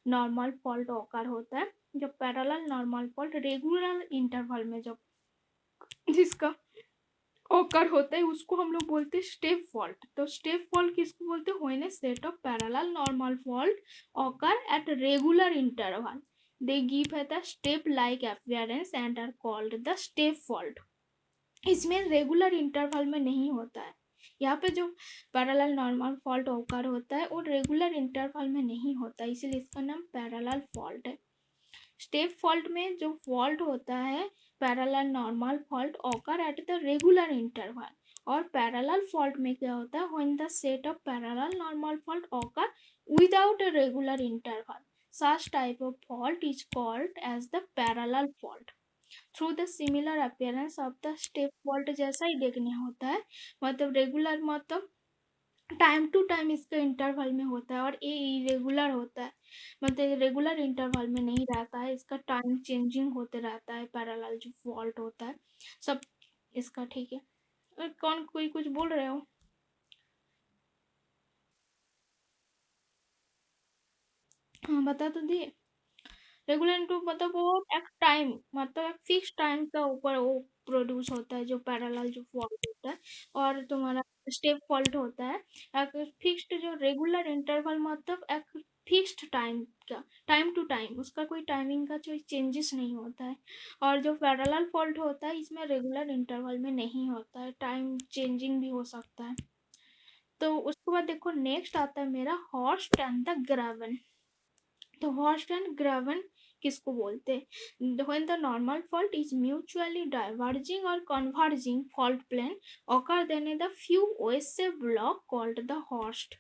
A: नॉर्मल फॉल्ट ऑकर होता है। जब parallel normal fault regular interval में जब जिसका ऑकर होता है उसको हम लोग बोलते हैं स्टेप फॉल्ट। तो स्टेप फॉल्ट किसको बोलते हैं? When a set of parallel normal fault occur at regular interval they give है the step like appearance and are called the step fault. इसमें रेगुलर इंटरवल में नहीं होता है। यहाँ पे जो पैरेलल नॉर्मल फॉल्ट ऑकर होता है वो रेगुलर इंटरवल में नहीं होता, इसीलिए इसका नाम पैरेलल फॉल्ट है। स्टेप फॉल्ट में जो फॉल्ट होता है parallel normal fault occur at the regular interval, और पैरेलल फॉल्ट में क्या होता है? When the set of parallel normal fault occur without a regular interval, such type of fault is called as the parallel fault। Through the similar appearance of the step fault जैसा ही देखने होता है, मतलब regular मतलब time to time इसका interval में होता है, और ये इरेगुलर होता है, मतलब रेगुलर इंटरवल में नहीं रहता है, इसका टाइम चेंजिंग होते रहता है पैरेलल जो फॉल्ट होता है सब इसका। ठीक है, कौन कोई कुछ बोल रहे हो? हाँ बता तो दिए। रेगुलर टू मतलब वो एक टाइम, मतलब एक फिक्स टाइम का ऊपर वो प्रोड्यूस होता है जो पैरेलल जो फॉल्ट होता है, और तुम्हारा स्टेप फॉल्ट होता है एक फिक्स्ड जो रेगुलर इंटरवल, मतलब एक फिक्स्ड टाइम का, टाइम टू टाइम उसका कोई टाइमिंग का कोई चेंजेस नहीं होता है। और जो पैरेलल फॉल्ट होता है इसमें रेगुलर इंटरवल में नहीं होता है, टाइम चेंजिंग भी हो सकता है। तो उसके बाद देखो नेक्स्ट आता है मेरा हॉर्स एंड द ग्रेवन। तो हॉर्स एंड ग्रेवन किसको बोलते हैं? When the normal fault is mutually diverging और converging fault plane occur then in the few waves से block called the horst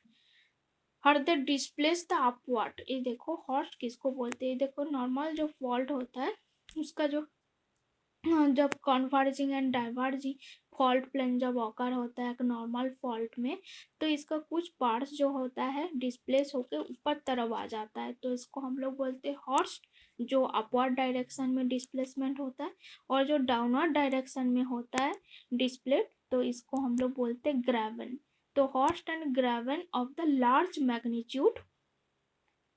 A: और द डिस्प्लेस द अपवर्ड। ये देखो हॉर्स्ट किसको बोलते हैं? देखो नॉर्मल जो फॉल्ट होता है उसका जो जब converging and diverging fault plane जब ऑकर होता है एक नॉर्मल फॉल्ट में, तो इसका कुछ पार्ट्स जो होता है डिस्प्लेस होकर ऊपर तरफ आ जाता है, तो इसको हम लोग बोलते हैं हॉर्स्ट जो अपवर्ड डायरेक्शन में डिस्प्लेसमेंट होता है और जो डाउनवर्ड डायरेक्शन में होता है डिस्प्लेट, तो इसको हम लोग बोलते हैं ग्रेवन। तो horst and graben of the large magnitude,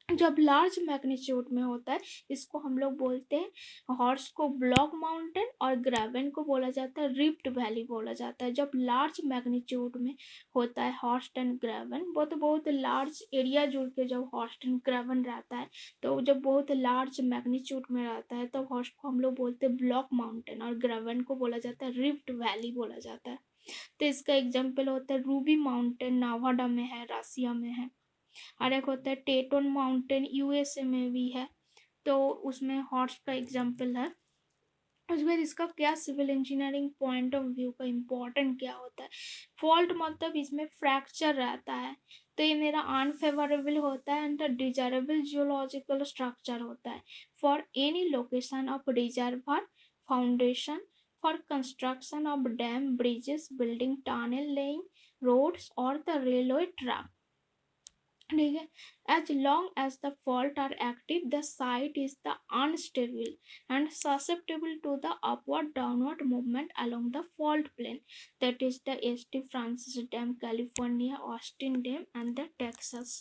A: जब लार्ज मैग्नीट्यूड में होता है इसको हम लोग बोलते हैं, हॉर्स को ब्लॉक माउंटेन और ग्रेवन को बोला जाता है रिफ्ट वैली बोला जाता है। जब लार्ज मैग्नीट्यूड में होता है हॉर्स्ट एंड ग्रेवन, बहुत बहुत लार्ज एरिया जुड़ के जब हॉर्स्ट एंड ग्रेवन रहता है, तो जब बहुत लार्ज मैग्नीट्यूड में रहता है तब हॉर्स को हम लोग बोलते हैं ब्लॉक माउंटेन और ग्रेवन को बोला जाता है रिफ्ट वैली बोला जाता है। तो इसका एग्जाम्पल होता है रूबी माउंटेन, नावाडा में है, रसिया में है। और एक होता है टेटोन माउंटेन, यूएसए में भी है, तो उसमें हॉर्स का एग्जाम्पल है। उसके बाद इसका क्या civil engineering point of view का इम्पोर्टेंट क्या होता है, फॉल्ट मतलब इसमें फ्रैक्चर रहता है, तो ये मेरा अनफेवरेबल होता है एंड डिजायरेबल जियोलॉजिकल स्ट्रक्चर होता है for any location of reservoir foundation, for construction of dam, bridges, building, tunnel, laying roads और द रेलवे ट्रैक। ठीक है, as long as the fault are active the site is the unstable and susceptible to the upward downward movement along the fault plane, that is the st francis dam, california, austin dam and the texas।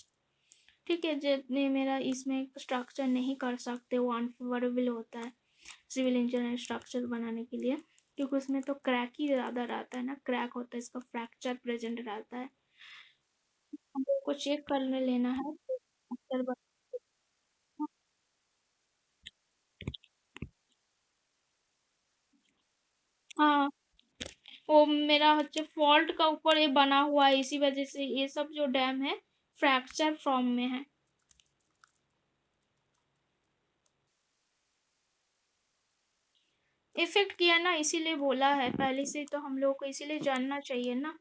A: ठीक है, जितने मेरा इसमें structure नहीं कर सकते वो unfavourable होता है सिविल इंजीनियर स्ट्रक्चर बनाने के लिए, क्योंकि उसमें तो क्रैक ही ज़्यादा रहता है ना, क्रैक होता है, इसका फ्रैक्चर प्रेजेंट रहता है। हम लोग को चेक करने लेना है तो अक्सर हाँ, वो मेरा हচ্ছে फॉल्ट का ऊपर ये बना हुआ है, इसी वजह से ये सब जो डैम है फ्रैक्चर फॉर्म में है। इफेक्ट किया ना, इसीलिए बोला है पहले से, तो हम लोग को इसीलिए जानना चाहिए ना,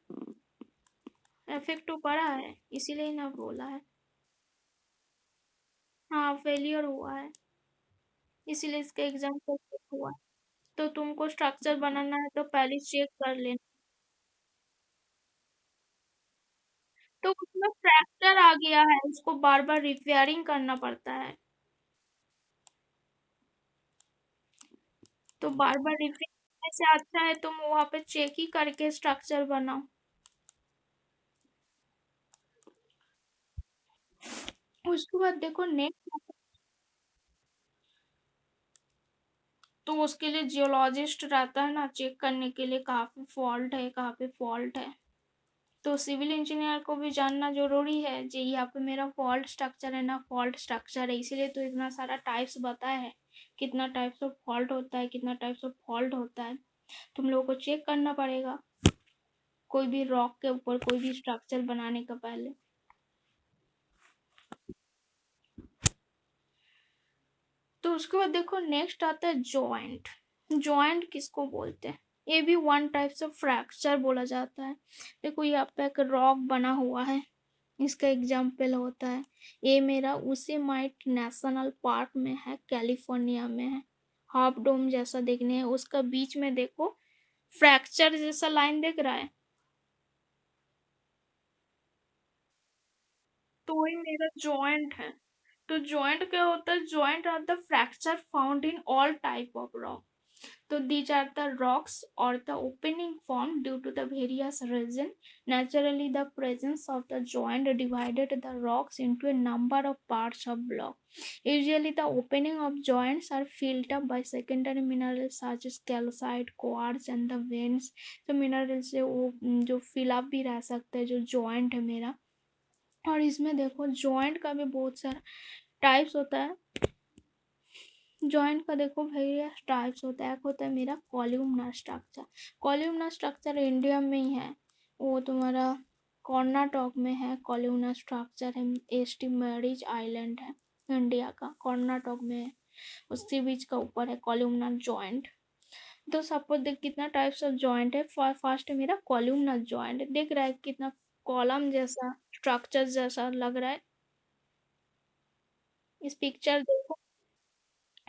A: इफेक्ट तो पड़ा है इसीलिए ना बोला है। हाँ, फेलियर हुआ है, इसीलिए इसका एग्जाम्पल हुआ है। तो तुमको स्ट्रक्चर बनाना है तो पहले चेक कर लेना। तो उसमें फ्रैक्चर आ गया है, उसको बार बार रिपेयरिंग करना पड़ता है, तो बार बार रिपेयर करने से अच्छा है तुम वहाँ पे चेक ही करके स्ट्रक्चर बनाओ। उसके बाद देखो नेक्स्ट, तो उसके लिए जियोलॉजिस्ट रहता है ना चेक करने के लिए कहाँ पे फॉल्ट है, कहाँ पे फॉल्ट है। तो सिविल इंजीनियर को भी जानना जरूरी है जी, यहाँ पे मेरा फॉल्ट स्ट्रक्चर है ना, फॉल्ट स्ट्रक्चर है, इसीलिए तो इतना सारा टाइप्स बताया है, कितना टाइप्स ऑफ फॉल्ट होता है, कितना टाइप्स ऑफ फॉल्ट होता है, तुम लोगों को चेक करना पड़ेगा कोई भी रॉक के ऊपर कोई भी स्ट्रक्चर बनाने का पहले। तो उसके बाद देखो नेक्स्ट आता है जॉइंट। जॉइंट किसको बोलते हैं, ये भी वन टाइप्स ऑफ फ्रैक्चर बोला जाता है। देखो यहाँ पे एक रॉक बना हुआ है, इसका एग्जाम्पल होता है, ये मेरा उसेमाइट नेशनल पार्क में है, कैलिफोर्निया में है, हाफ डोम जैसा देखने है, उसका बीच में देखो फ्रैक्चर जैसा लाइन दिख रहा है, तो वही मेरा जॉइंट है। तो जॉइंट क्या होता है, joint are the fracture found in all type of rock. So these are the rocks or the opening formed due to the various reason. Naturally, the presence of the joint divided the rocks into a number of parts of block. Usually, the opening of joints are filled up by secondary minerals such as calcite, quartz, and the veins. तो minerals से वो जो fill up भी रह सकता है जो joint है मेरा। और इसमें देखो joint का भी बहुत सारा टाइप्स होता है। जॉइंट का देखो भैया टाइप्स होता है, एक होता है मेरा columnar structure. Columnar structure India में ही है, वो तुम्हारा कर्नाटक में है, कॉल्यूमनर स्ट्रक्चर है, एस्टी मैरिज आइलैंड है इंडिया का, कर्नाटक में है, उसके बीच का ऊपर है कॉल्यूमनर जॉइंट। तो सपोज देख कितना टाइप्स ऑफ जॉइंट है, फर्स्ट मेरा कॉल्यूमनर जॉइंट देख रहा है, कितना कॉलम जैसा स्ट्रक्चर जैसा लग रहा है, इस पिक्चर देखो।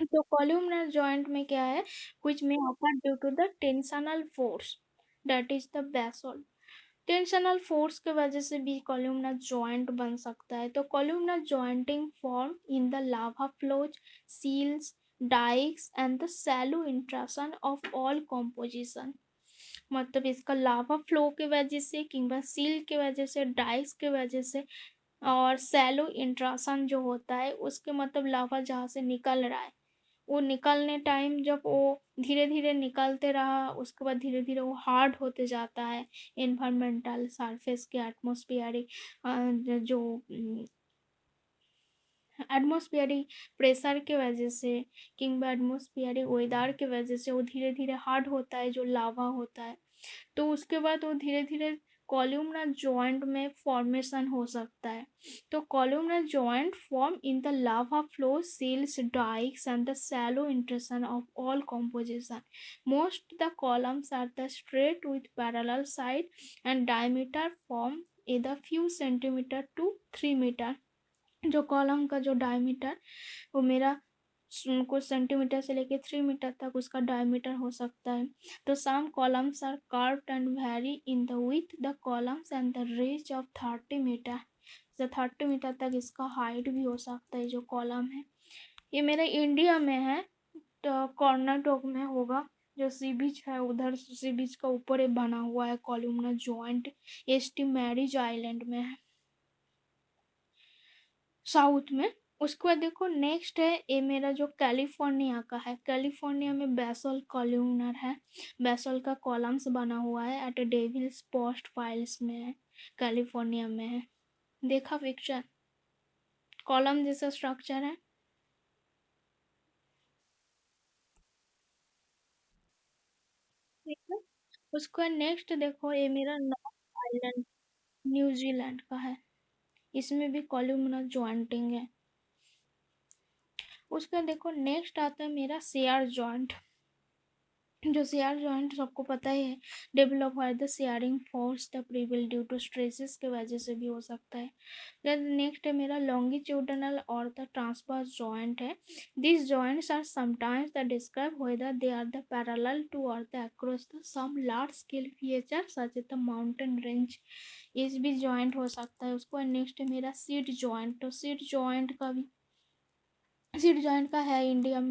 A: तो columnar joint में क्या है, which may occur due to the tensional force, that is the basalt। Tensional force के वजह से भी कॉलमनर जॉइंट बन सकता है। तो columnar jointing form in the lava flows, sills, dykes and the shallow intrusion of all composition. मतलब इसका लावा फ्लो की वजह से, किंवा सील की वजह से, डाइक्स की वजह से, और सैलो इंट्रासन जो होता है उसके, मतलब लावा जहाँ से निकल रहा है, वो निकलने टाइम जब वो धीरे धीरे निकलते रहा, उसके बाद धीरे धीरे वो हार्ड होते जाता है इन्वायरमेंटल सरफेस के एटमॉस्फेरिक जो एटमॉस्फेरिक प्रेशर के वजह से, किंवा एटमॉस्फेरिक वेदर के वजह से वो धीरे धीरे हार्ड होता है जो लावा होता है। तो उसके बाद वो धीरे धीरे कॉलमनर जॉइंट में फॉर्मेशन हो सकता है। तो columnar joint form in the lava flow, sills, dikes and the shallow intrusion of all composition. Most the columns are the straight with parallel side and diameter from either few centimeter to 3 metre. जो column का जो diameter, वो मेरा कुछ centimetre से लेके 3 metre तक उसका डायमीटर हो सकता है। तो some columns are curved and very in the with the columns and the range of 30 metre. तो 30 मीटर तक इसका हाइट भी हो सकता है जो कॉलम है। ये मेरे इंडिया में है, तो कर्नाटक में होगा। जो सी बीच है उधर, सी बीच का ऊपर ये बना हुआ है columnar joint, St Mary's Island में है, साउथ में। उसके बाद देखो नेक्स्ट है, ये मेरा जो कैलिफोर्निया का है। कैलिफोर्निया में बेसल कॉलमनर है, बेसल का कॉलम्स बना हुआ है एट डेविल्स पोस्ट फाइल्स में है, कैलिफोर्निया में है। देखा पिक्चर, कॉलम जैसा स्ट्रक्चर है, ठीक है। उसका नेक्स्ट देखो, ये मेरा नॉर्थ आइलैंड, न्यूजीलैंड का है। इसमें भी कॉलमनर जॉइंटिंग है। उसका देखो नेक्स्ट आता है मेरा शेयर जॉइंट। जो शेयर जॉइंट सबको पता ही है, डेवलप हुआ है the shearing force the prevail due to stresses के वजह से भी हो सकता है। देन नेक्स्ट है मेरा लॉन्गिट्यूडनल और द ट्रांसवर्स जॉइंट है। This joints are sometimes the describe whether they are the parallel to or the across the some large scale feature such as the mountain range. इस भी joint हो सकता है। उसको नेक्स्ट है मेरा सीट जॉइंट। तो सीट जॉइंट का भी, सीट जॉइंट का है इंडिया में